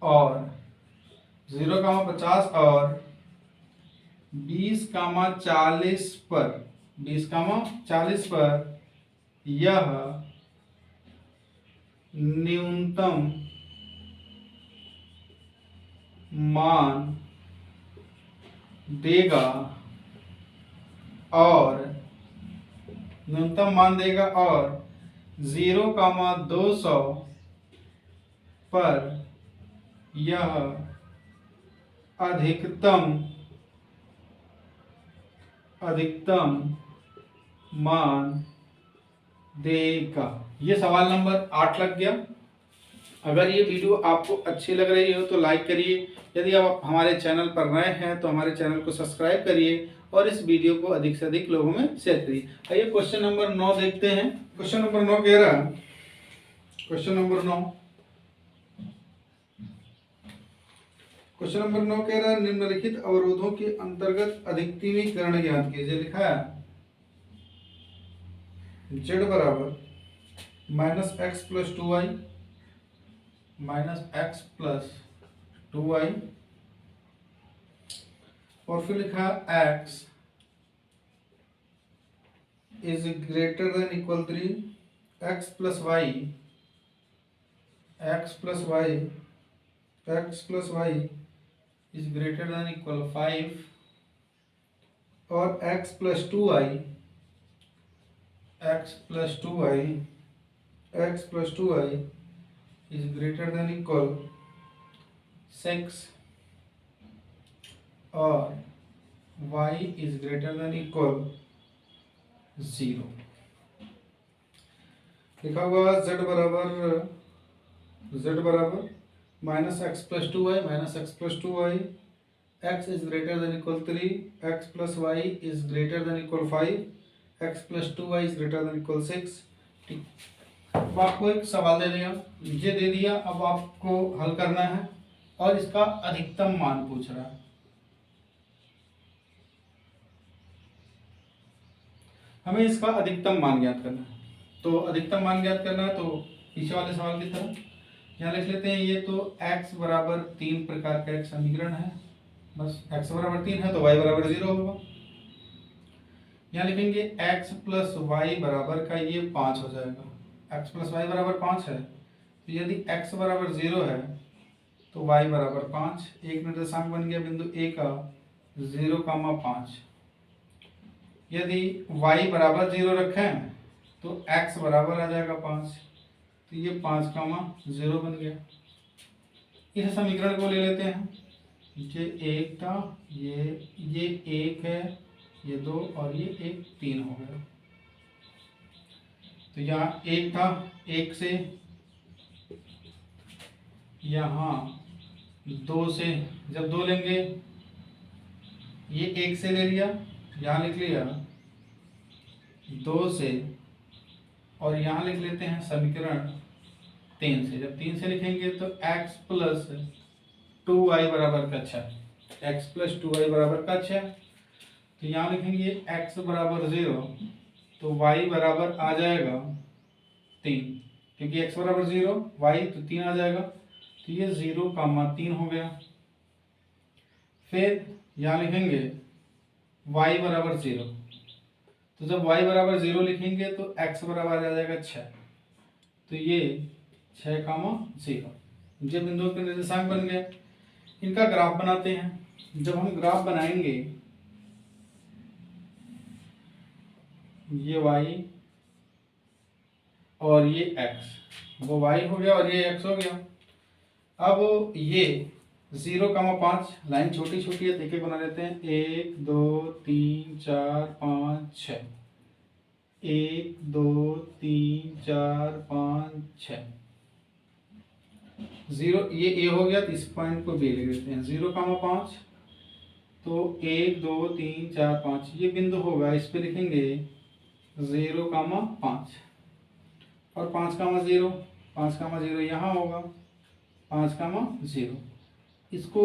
S1: और 0,50 और 20,40 पर 20,40 पर यह न्यूनतम मान देगा और 0,200 पर यह अधिकतम मान देगा। ये सवाल नंबर 8 लग गया। अगर ये वीडियो आपको अच्छी लग रही हो तो लाइक करिए। यदि आप हमारे चैनल पर नए हैं तो हमारे चैनल को सब्सक्राइब करिए और इस वीडियो को अधिक से अधिक लोगों में शेयर करिए। आइए क्वेश्चन नंबर 9 देखते हैं। क्वेश्चन नंबर 9 कह रहा है, क्वेश्चन नंबर 9 कह रहा है निम्नलिखित अवरोधों के अंतर्गत अधिकतमीकरण ज्ञात कीजिए। लिखा है z बराबर -x + 2y और फिर लिखा x > 3 x + y > 5 और x + 2y > 6 और y > 0। लिखा हुआ z बराबर -x + 2y x > 3 x + y > 5 x + 2y > 6। ठीक, अब आपको एक सवाल दे दिया, ये दे दिया, अब आपको हल करना है और इसका अधिकतम मान पूछ रहा है। हमें इसका अधिकतम मान ज्ञात करना है। तो अधिकतम मान ज्ञात करना है तो पीछे वाले सवाल की तरह यहाँ लिख लेते हैं। ये तो x बराबर 3 प्रकार का एक समीकरण है। बस x बराबर 3 है तो y बराबर 0 होगा। यहाँ लिखेंगे x + y बराबर का ये 5 हो जाएगा। x + y बराबर 5 है तो यदि x बराबर 0 है तो y बराबर 5। एक निर्देशांक बन गया बिंदु A का 0,5। यदि y बराबर 0 रखें तो x बराबर आ जाएगा 5, तो ये 5,0 बन गया। इस समीकरण को ले लेते हैं। ये 1 था, ये 1 है, ये 2 और ये 1 3 हो गया। तो यहाँ 1 था, 1 से यहाँ 2 से, जब 2 लेंगे ये 1 से ले लिया, यहाँ लिख लिया 2 से, और यहाँ लिख लेते हैं समीकरण 3 से। जब 3 से लिखेंगे तो x + 2y बराबर का 6, x + 2y बराबर का 6। तो यहाँ लिखेंगे x बराबर 0 तो y बराबर आ जाएगा 3, क्योंकि x बराबर 0 y तो 3 आ जाएगा, तो ये 0,3 हो गया। फिर यहाँ लिखेंगे y बराबर 0, तो जब y बराबर 0 लिखेंगे तो x बराबर आ जाएगा 6, तो ये 6,0। ये बिंदुओं के निर्देशांक बन गए। इनका ग्राफ बनाते हैं। जब हम ग्राफ बनाएंगे, ये y और ये x, वो y हो गया और ये x हो गया। अब ये 0,5 लाइन छोटी छोटी है, एक एक बना लेते हैं। 1 2 3 4 5 6, 1 2 3 4 5 6। 0 ये a हो गया, तो इस पॉइंट को b ले लेते हैं। 0,5 तो 1 2 3 4 5 ये बिंदु होगा, इस पे लिखेंगे 0,5 और 5,0, 5,0 यहाँ होगा, 5,0। इसको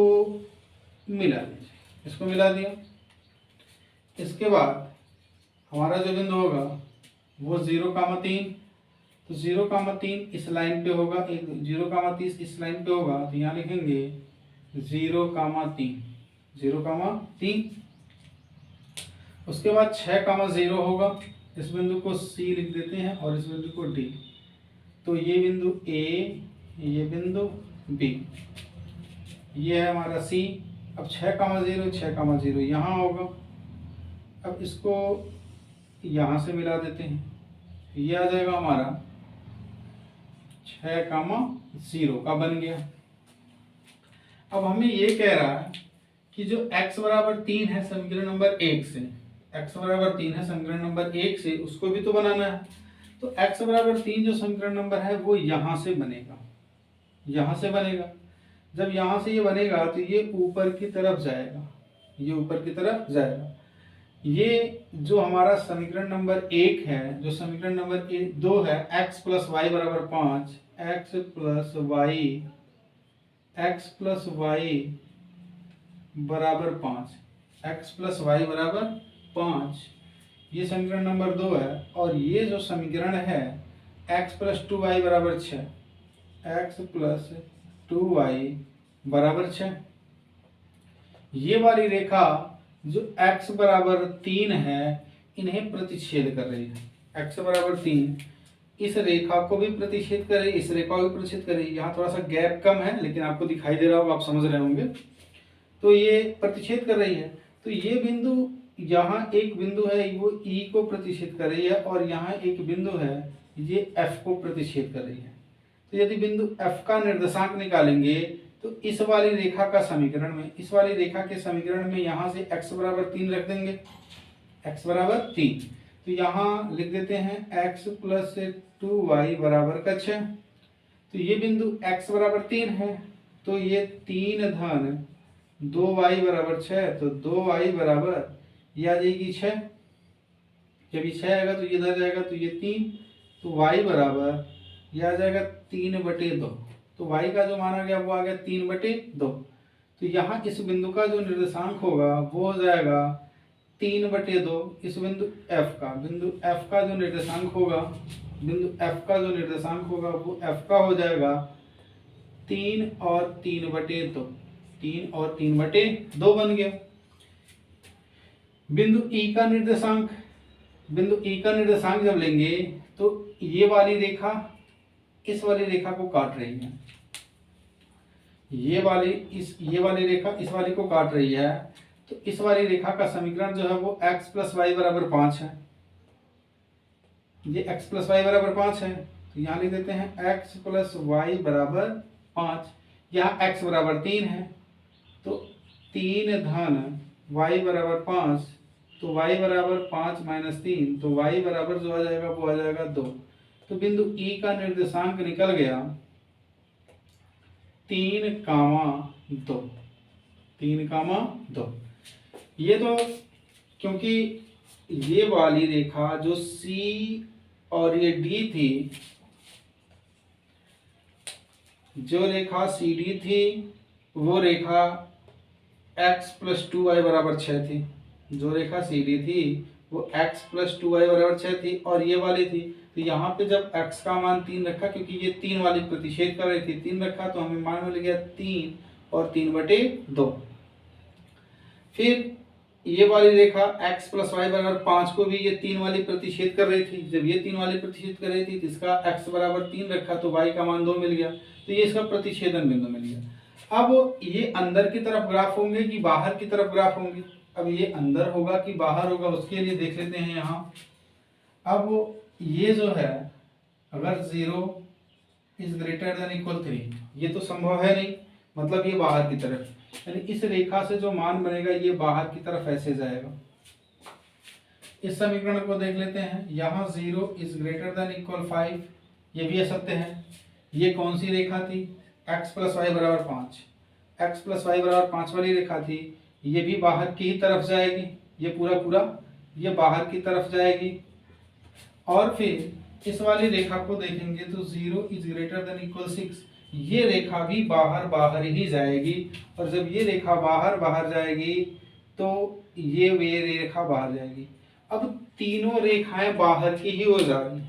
S1: मिला लीजिए, इसको मिला दिया। इसके बाद हमारा जो बिंदु होगा वो 0,3, तो तो 0,3 इस लाइन पे होगा, 0,30 इस लाइन पे होगा, तो यहाँ लिखेंगे 0,3, 0,3। उसके बाद 6,0 होगा, इस बिंदु को C लिख देते हैं और इस बिंदु को D। तो ये बिंदु A, ये बिंदु B, ये है हमारा C। अब 6,0, 6,0 यहाँ होगा। अब इसको यहाँ से मिला देते हैं, ये आ जाएगा हमारा 6,0 का बन गया। अब हमें ये कह रहा है कि जो x बराबर 3 है समीकरण नंबर 1 से, x बराबर 3 है समीकरण नंबर 1 से, उसको भी तो बनाना है। तो x बराबर 3 जो समीकरण नंबर है वो यहाँ से बनेगा, यहाँ से बनेगा। जब यहाँ से ये बनेगा तो ये ऊपर की तरफ जाएगा, ये ऊपर की तरफ जाएगा। ये जो हमारा समीकरण नंबर 1 है, जो समीकरण नंबर 2 है, x प्लस वाई बराबर 5, x प्लस वाई बराबर 5, x प्लस वाई बराबर 5, ये समीकरण नंबर 2 है। और ये जो समीकरण है x प्लस 2y बराबर 6, x प्लस 2y बराबर 6, ये वाली रेखा जो x बराबर 3 है इन्हें प्रतिच्छेद कर रही है। x बराबर 3 इस रेखा को भी प्रतिच्छेद कर रही है, इस रेखा को भी प्रतिच्छेद कर रही है। यहाँ थोड़ा सा गैप कम है लेकिन आपको दिखाई दे रहा होगा, आप समझ रहे होंगे। तो ये प्रतिच्छेद कर रही है। तो ये बिंदु, यहाँ एक बिंदु है वो E को प्रतिच्छेद कर रही है और यहाँ एक बिंदु है ये F को प्रतिच्छेद कर रही है। तो यदि बिंदु F का निर्देशांक निकालेंगे तो इस वाली रेखा का समीकरण में, इस वाली रेखा के समीकरण में यहाँ से x बराबर 3 रख देंगे, x बराबर 3। तो यहाँ लिख देते हैं x प्लस 2y बराबर का 6। तो ये बिंदु x बराबर 3 है, तो ये 3 धन 2y बराबर 6, तो 2y बराबर ये आ जाएगी 6। जब ये 6 आएगा तो ये इधर जाएगा, तो ये 3, तो y बराबर ये आ जाएगा 3/2। तो y का जो माना गया वो आ गया 3/2। तो यहाँ इस बिंदु का जो निर्देशांक होगा वो हो जाएगा 3/2। इस बिंदु f का जो निर्देशांक होगा, बिंदु f का जो निर्देशांक होगा वो f का हो जाएगा 3 और 3/2, 3 और 3/2 बन गया। बिंदु E का निर्देशांक, बिंदु E का निर्देशांक जब लेंगे तो ये वाली रेखा इस वाली रेखा को काट रही है, ये वाली रेखा इस वाली को काट रही है। तो इस वाली रेखा का समीकरण जो है वो x प्लस वाई बराबर 5 है, ये x प्लस वाई बराबर 5 है। तो यहाँ लिख देते हैं x प्लस वाई बराबर 5। यहाँ x बराबर 3 है, तो 3 धन y बराबर 5, तो y बराबर 5 माइनस 3, तो y बराबर जो आ जाएगा वो आ जाएगा 2। तो बिंदु E का निर्देशांक निकल गया 3,2, 3,2। ये तो क्योंकि ये वाली रेखा जो C और ये D थी, जो रेखा CD थी वो रेखा x प्लस 2y बराबर 6 थी। जो रेखा CD थी वो x प्लस 2y बराबर 6 थी और ये वाली थी। तो यहाँ पे जब x का मान 3 रखा, क्योंकि ये 3 वाली प्रतिच्छेद कर रही थी, 3 रखा तो हमें मान मिल गया 3 और 3/2। फिर ये वाली रेखा x प्लस वाई बराबर 5 को भी ये 3 वाली प्रतिच्छेद कर रही थी। जब ये 3 वाली प्रतिच्छेद कर रही थी तो इसका x बराबर 3 रखा तो y का मान 2 मिल गया। तो ये इसका प्रतिच्छेदन बिंदु मिल गया। अब ये अंदर की तरफ ग्राफ होंगे कि बाहर की तरफ ग्राफ होंगे? अब ये अंदर होगा कि बाहर होगा उसके लिए देख लेते हैं यहाँ। अब ये जो है अगर 0 इज ग्रेटर देन इक्वल 3, ये तो संभव है नहीं, मतलब ये बाहर की तरफ, यानी इस रेखा से जो मान बनेगा ये बाहर की तरफ ऐसे जाएगा। इस समीकरण को देख लेते हैं। यहाँ 0 इज ग्रेटर देन इक्वल 5, ये भी असत्य है। ये कौन सी रेखा थी? x प्लस वाई बराबर 5, x प्लस वाई बराबर 5 वाली रेखा थी। ये भी बाहर की ही तरफ जाएगी, ये पूरा ये बाहर की तरफ जाएगी। और फिर इस वाली रेखा को देखेंगे तो 0 इज ग्रेटर देन इक्वल 6, ये रेखा भी बाहर ही जाएगी। और जब ये रेखा बाहर जाएगी तो ये रेखा बाहर जाएगी। अब तीनों रेखाएं बाहर की ही हो जाएगी,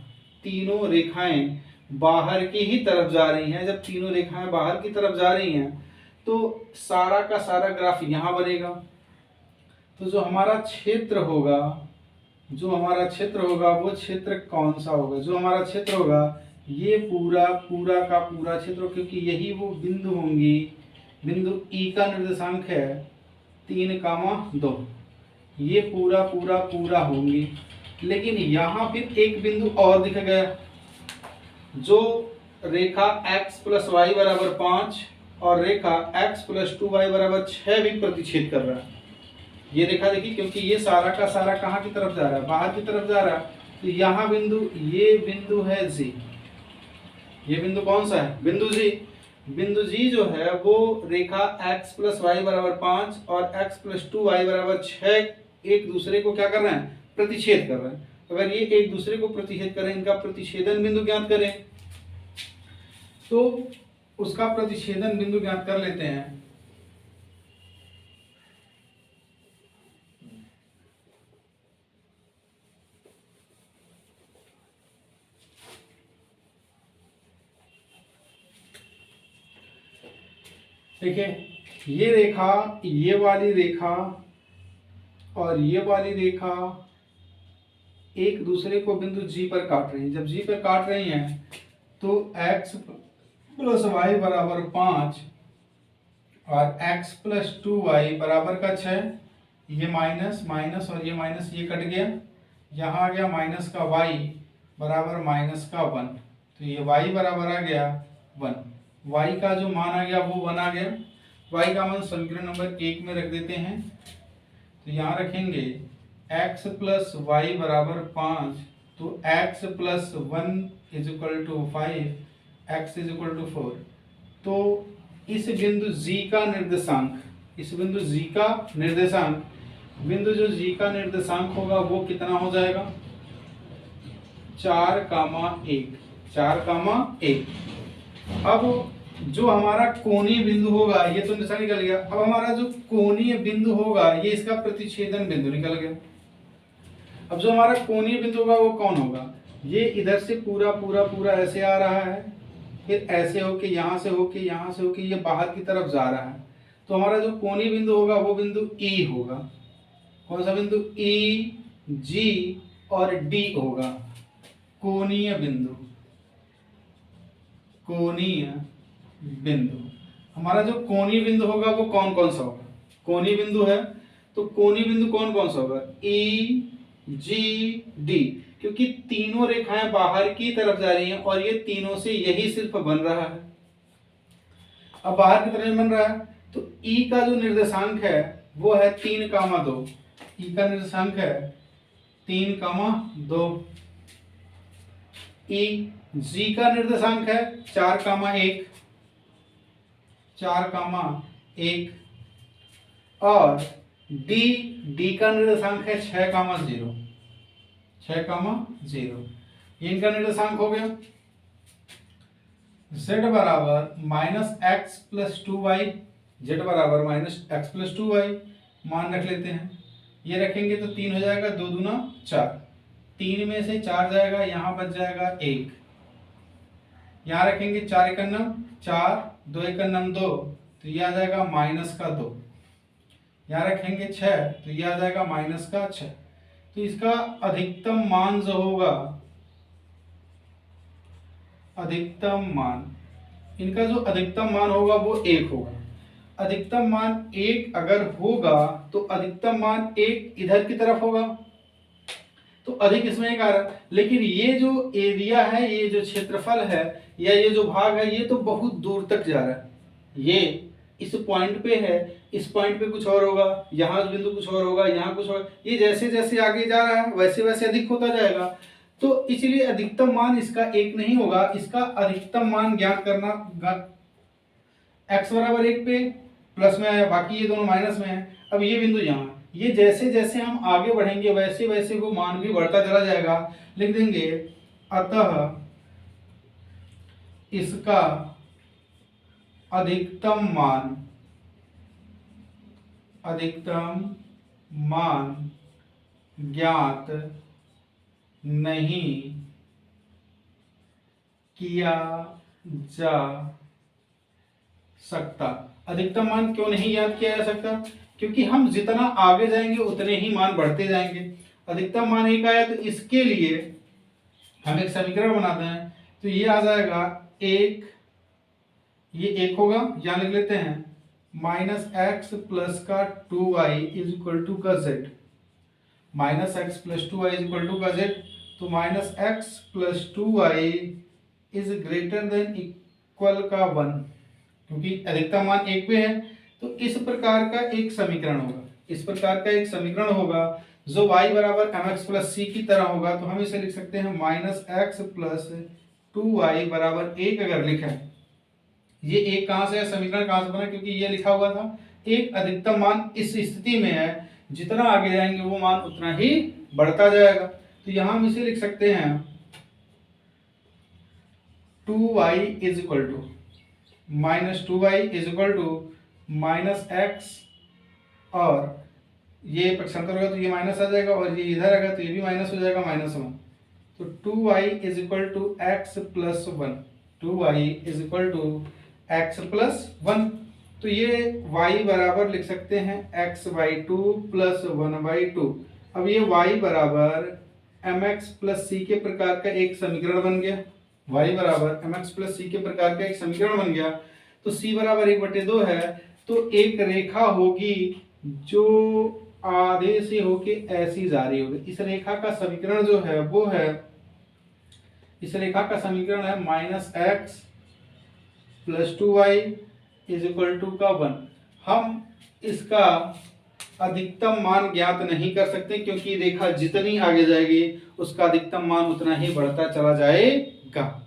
S1: तीनों रेखाएं बाहर की ही तरफ जा रही हैं, जब तीनों रेखाएं बाहर की तरफ जा रही हैं तो सारा का सारा ग्राफ यहाँ बनेगा। तो जो हमारा क्षेत्र होगा वो क्षेत्र कौन सा होगा? जो हमारा क्षेत्र होगा ये पूरा पूरा का पूरा क्षेत्र, क्योंकि यही वो बिंदु होंगी, बिंदु ई का निर्देशांक है 3,2, ये पूरा पूरा पूरा होंगी। लेकिन यहाँ फिर एक बिंदु और दिख गया, जो रेखा x प्लस वाई बराबर 5 और रेखा x प्लस 2y बराबर 6 भी प्रतिच्छेद कर रहा है। ये रेखा देखिए, क्योंकि ये सारा का सारा कहाँ की तरफ जा रहा है? बाहर की तरफ जा रहा है। तो यहाँ बिंदु, ये बिंदु है G। ये बिंदु कौन सा है? बिंदु G। बिंदु G जो है वो रेखा x प्लस वाई बराबर 5 और x प्लस 2y बराबर 6 एक दूसरे को क्या कर रहे हैं? प्रतिच्छेद कर रहे हैं। अगर ये एक दूसरे को प्रतिच्छेद करें, इनका प्रतिच्छेदन बिंदु ज्ञात करें, तो उसका प्रतिच्छेदन बिंदु ज्ञात कर लेते हैं। देखिए, ये रेखा, ये वाली रेखा और ये वाली रेखा एक दूसरे को बिंदु G पर काट रही हैं। जब G पर काट रही हैं तो x प्लस वाई बराबर 5 और x प्लस 2y बराबर का 6, ये माइनस माइनस और ये माइनस, ये कट गया, यहाँ आ गया माइनस का y बराबर माइनस का 1। तो ये y बराबर आ गया 1। y का जो मान आ गया वो 1 आ गया। y का मान समीकरण नंबर 1 में रख देते हैं। तो यहाँ रखेंगे x प्लस वाई बराबर 5, तो x plus 1 is equal to 5, x is equal to 4। तो इस बिंदु G का निर्देशांक, इस बिंदु G का निर्देशांक, बिंदु जो G का निर्देशांक होगा वो कितना हो जाएगा? 4,1, 4,1। अब जो हमारा कोणीय बिंदु होगा, ये तो निशान निकल गया। अब हमारा जो कोणीय बिंदु होगा ये इसका प्रतिच्छेदन बिंदु निकल गया। अब जो हमारा कोणीय बिंदु होगा वो कौन होगा? ये इधर से पूरा पूरा पूरा ऐसे आ रहा है, फिर ऐसे होके यहाँ से होके ये बाहर की तरफ जा रहा है। तो हमारा जो कोणीय बिंदु होगा वो बिंदु E होगा। कौन सा बिंदु? E, G और D होगा। कोणीय बिंदु, कोणीय बिंदु। हमारा जो कोणीय बिंदु होगा वो कौन कौन सा होगा? कोणीय बिंदु है तो कोणीय बिंदु कौन कौन सा होगा? E, G, D, क्योंकि तीनों रेखाएं बाहर की तरफ जा रही हैं और ये तीनों से यही सिर्फ बन रहा है। अब बाहर की तरफ बन रहा है तो E का जो निर्देशांक है वो है 3,2। E का निर्देशांक है 3,2। E, G का निर्देशांक है 4,1, 4,1 और D का निर्देशांक है 6,0, 6,0। ये इनका निर्देशांक हो गया। Z बराबर minus x plus 2y, Z बराबर माइनस एक्स प्लस 2y मान रख लेते हैं। ये रखेंगे तो 3 हो जाएगा, 2 दूना 4, 3 में से 4 जाएगा, यहाँ बच जाएगा 1। यहाँ रखेंगे 4 एकम 4, 2 एकम 2, तो ये आ जाएगा माइनस का 2। यहाँ रखेंगे 6, तो ये आ जाएगा माइनस का 6। तो इसका अधिकतम मान जो होगा, अधिकतम मान, इनका जो अधिकतम मान होगा वो 1 होगा। अधिकतम मान 1 अगर होगा तो अधिकतम मान 1 इधर की तरफ होगा, तो अधिक इसमें 1 आ रहा है। लेकिन ये जो एरिया है, ये जो क्षेत्रफल है या ये जो भाग है, ये तो बहुत दूर तक जा रहा है। ये इस पॉइंट पे है, इस पॉइंट पे कुछ और होगा, यहाँ बिंदु कुछ और होगा, यहाँ कुछ और, ये जैसे जैसे आगे जा रहा है वैसे वैसे अधिक होता जाएगा। तो इसलिए अधिकतम मान इसका 1 नहीं होगा। इसका अधिकतम मान ज्ञात करना, x बराबर 1 पे प्लस में आया, बाकी ये दोनों माइनस में है। अब ये बिंदु यहाँ, ये जैसे जैसे हम आगे बढ़ेंगे वैसे वैसे वो मान भी बढ़ता चला जाएगा। लिख देंगे अतः इसका अधिकतम मान ज्ञात नहीं किया जा सकता। अधिकतम मान क्यों नहीं याद किया जा सकता? क्योंकि हम जितना आगे जाएंगे उतने ही मान बढ़ते जाएंगे। अधिकतम मान एक आया तो इसके लिए हम एक समीकरण बनाते हैं, तो ये आ जाएगा एक, ये एक होगा, यहां लिख लेते हैं माइनस एक्स प्लस का 2y इज इक्वल टू का z, minus x plus 2y is equal to का z। तो minus x plus 2y is greater than equal का 1, क्योंकि अधिकतम मान एक पे है। तो इस प्रकार का एक समीकरण होगा, इस प्रकार का एक समीकरण होगा जो y बराबर mx प्लस सी की तरह होगा। तो हम इसे लिख सकते हैं माइनस एक्स प्लस 2y बराबर एक। अगर लिखा है ये एक कहां से है, समीकरण कहां से बना, क्योंकि ये लिखा हुआ था एक अधिकतम मान इस स्थिति में है, जितना आगे जाएंगे वो मान उतना ही बढ़ता जाएगा। तो यहां हम इसे लिख सकते हैं 2y is equal to minus 2y is equal to minus x, और ये पक्षांतर होगा तो ये माइनस आ जाएगा, और ये इधर आएगा तो ये भी माइनस हो जाएगा, -1। तो 2y is equal to x plus 1, 2y is equal to x plus 1। तो ये y बराबर लिख सकते हैं x/2 प्लस 1/2। अब ये y बराबर mx प्लस सी के प्रकार का एक समीकरण बन गया, y बराबर mx प्लस सी के प्रकार का एक समीकरण बन गया। तो c बराबर 1/2 है, तो एक रेखा होगी जो आधे से होके ऐसी जा रही होगी। इस रेखा का समीकरण जो है वो है, इस रेखा का समीकरण है minus x plus 2y is equal to का 1। हम इसका अधिकतम मान ज्ञात नहीं कर सकते, क्योंकि रेखा जितनी आगे जाएगी उसका अधिकतम मान उतना ही बढ़ता चला जाएगा।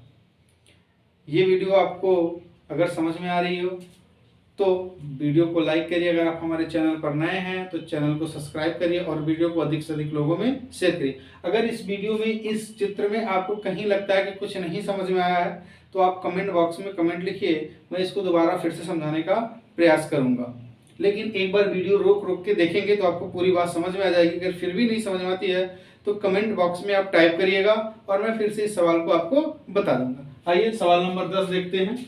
S1: ये वीडियो आपको अगर समझ में आ रही हो तो वीडियो को लाइक करिए, अगर आप हमारे चैनल पर नए हैं तो चैनल को सब्सक्राइब करिए और वीडियो को अधिक से अधिक लोगों में शेयर करिए। अगर इस वीडियो में, इस चित्र में आपको कहीं लगता है कि कुछ नहीं समझ में आया है तो आप कमेंट बॉक्स में कमेंट लिखिए, मैं इसको दोबारा फिर से समझाने का प्रयास करूंगा। लेकिन एक बार वीडियो रोक के देखेंगे तो आपको पूरी बात समझ में आ जाएगी। अगर फिर भी नहीं समझ में आती है तो कमेंट बॉक्स में आप टाइप करिएगा और मैं फिर से इस सवाल को आपको बता दूंगा। आइए सवाल नंबर 10 देखते हैं,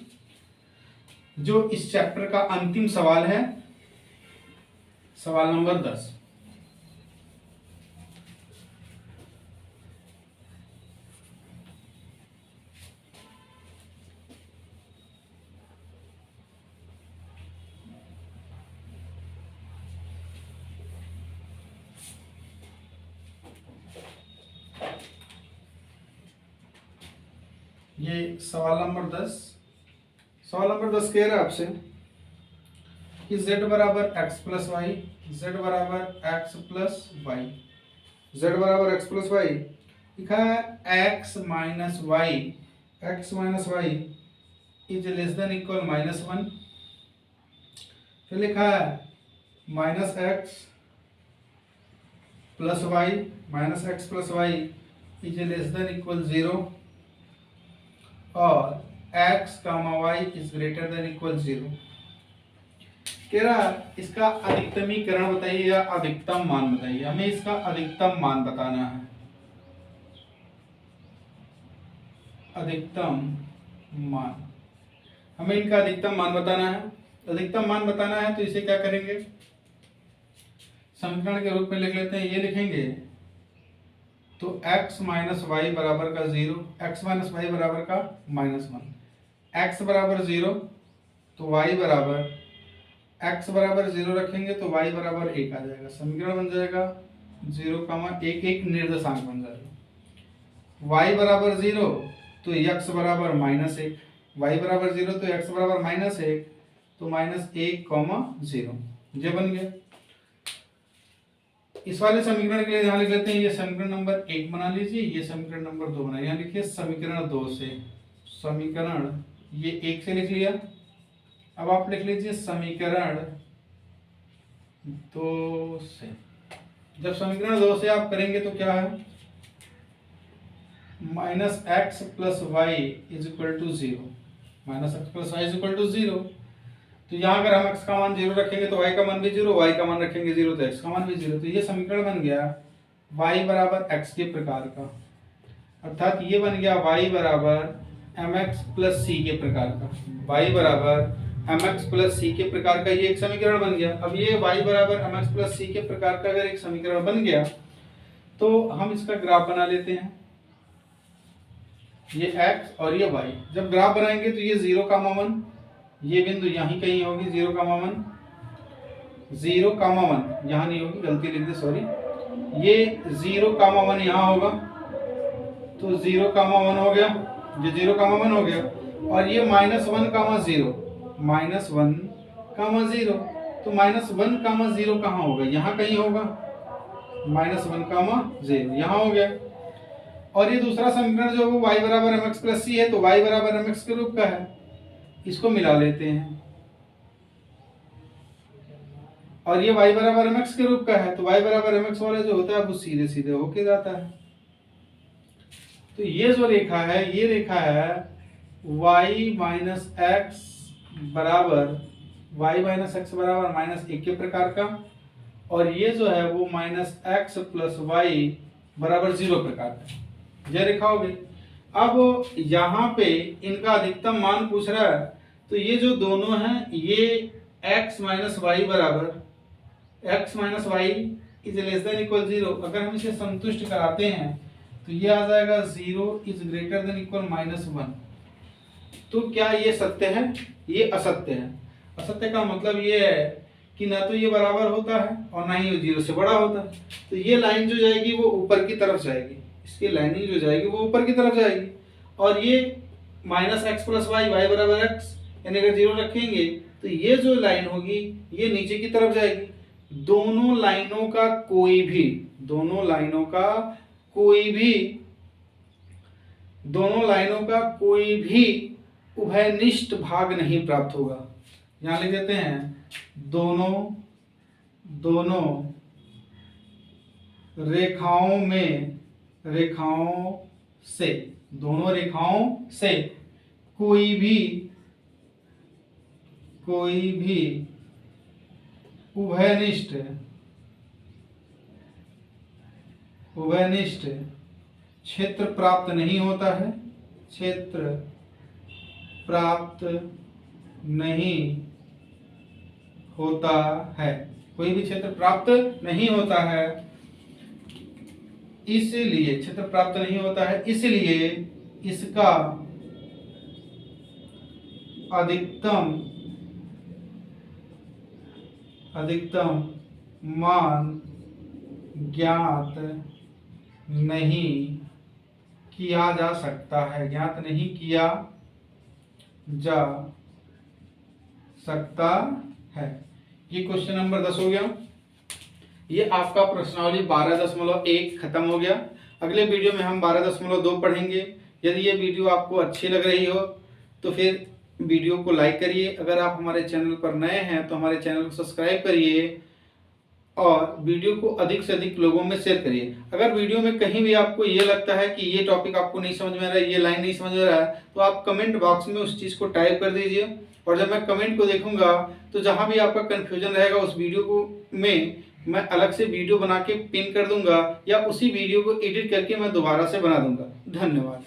S1: जो इस चैप्टर का अंतिम सवाल है। सवाल नंबर 10, ये सवाल नंबर 10, सवाल नंबर 10 कह रहा है आपसे कि z बराबर x प्लस वाई, z बराबर x प्लस वाई, z बराबर x प्लस वाई लिखा है x minus y is less than equal -1। फिर लिखा है minus x plus y is less than equal 0 और x comma y is greater than equal 0। कह रहा इसका अधिकतमीकरण बताइए या अधिकतम मान बताइए। हमें इसका अधिकतम मान बताना है, अधिकतम मान, हमें इनका अधिकतम मान बताना है। अधिकतम मान बताना है तो इसे क्या करेंगे, समीकरण के रूप में लिख लेते हैं। ये लिखेंगे तो x माइनस वाई बराबर का 0, x माइनस वाई बराबर का -1, x बराबर 0 तो y बराबर, x बराबर 0 रखेंगे तो y बराबर 1 आ जाएगा। समीकरण बन जाएगा 0, 1 एक निर्देशांक बन जाएगा। y बराबर 0 तो x बराबर -1, y बराबर 0 तो x बराबर -1 तो -1, 0 ये बन गया। इस वाले समीकरण के लिए यहाँ लिख लेते हैं, ये समीकरण नंबर 1 बना लीजिए, ये समीकरण नंबर 2 बना। यहाँ लिखिए समीकरण 2 से, समीकरण ये 1 से लिख लिया। अब आप लिख लीजिए समीकरण 2 से। जब समीकरण 2 से आप करेंगे तो क्या है, minus x plus y is equal to 0, minus x plus y is equal to 0। तो यहाँ अगर हम x का मान 0 रखेंगे तो y का मान भी 0, y का मान रखेंगे 0 तो x का मान भी 0। तो ये समीकरण बन गया y बराबर x के प्रकार का, अर्थात ये बन गया y बराबर mx प्लस सी के प्रकार का, y बराबर mx प्लस सी के प्रकार का ये एक समीकरण बन गया। अब ये y बराबर mx प्लस सी के प्रकार का अगर एक समीकरण बन गया तो हम इसका ग्राफ बना लेते हैं। ये x और ये y, जब ग्राफ बनाएंगे तो ये 0,1 ये बिंदु यहीं कहीं होगी, 0,1 0,1 यहाँ नहीं होगी, गलती लिख दी सॉरी, ये 0,1 यहाँ होगा तो 0,1 हो गया, ये 0,1 हो गया। और ये -1,0 -1,0 तो -1,0 कहाँ होगा, यहाँ कहीं होगा, -1,0 यहाँ हो गया। और ये दूसरा समीकरण जो वो y बराबर mx प्लस सी है तो y बराबर mx के रूप का है, इसको मिला लेते हैं। और ये y बराबर mx के रूप का है तो y बराबर mx वाला जो होता है वो सीधे सीधे होके जाता है। तो ये जो रेखा है ये रेखा है y माइनस एक्स बराबर -1 के प्रकार का, और ये जो है वो -x प्लस वाई बराबर 0 प्रकार का, यह रेखा हो गई। अब यहाँ पे इनका अधिकतम मान पूछ रहा है, तो ये जो दोनों हैं ये x माइनस वाई बराबर x minus y is less than equal 0, अगर हम इसे संतुष्ट कराते हैं तो ये आ जाएगा 0 इज ग्रेटर देन इक्वल -1। तो क्या ये सत्य है? ये असत्य है। असत्य का मतलब ये है कि ना तो ये बराबर होता है और ना ही ये 0 से बड़ा होता है। तो ये लाइन जो जाएगी वो ऊपर की तरफ जाएगी, इसकी लाइनिंग जो जाएगी वो ऊपर की तरफ जाएगी, और ये -x प्लस वाई वाई बराबर x यानी अगर 0 रखेंगे तो ये जो लाइन होगी ये नीचे की तरफ जाएगी। दोनों लाइनों का कोई भी उभयनिष्ठ भाग नहीं प्राप्त होगा। यहाँ लिख देते हैं दोनों रेखाओं से कोई भी उभयनिष्ठ क्षेत्र प्राप्त नहीं होता है, कोई भी क्षेत्र प्राप्त नहीं होता है, इसलिए इसका अधिकतम मान ज्ञात नहीं किया जा सकता है, ये क्वेश्चन नंबर 10 हो गया। ये आपका प्रश्नावली 12.1 खत्म हो गया। अगले वीडियो में हम 12.2 पढ़ेंगे। यदि ये वीडियो आपको अच्छी लग रही हो तो फिर वीडियो को लाइक करिए। अगर आप हमारे चैनल पर नए हैं तो हमारे चैनल को सब्सक्राइब करिए और वीडियो को अधिक से अधिक लोगों में शेयर करिए। अगर वीडियो में कहीं भी आपको ये लगता है कि ये टॉपिक आपको नहीं समझ में आ रहा है, ये लाइन नहीं समझ में आ रहा है, तो आप कमेंट बॉक्स में उस चीज़ को टाइप कर दीजिए, और जब मैं कमेंट को देखूंगा तो जहाँ भी आपका कन्फ्यूजन रहेगा उस वीडियो को मैं अलग से वीडियो बना के पिन कर दूंगा, या उसी वीडियो को एडिट करके मैं दोबारा से बना दूंगा। धन्यवाद।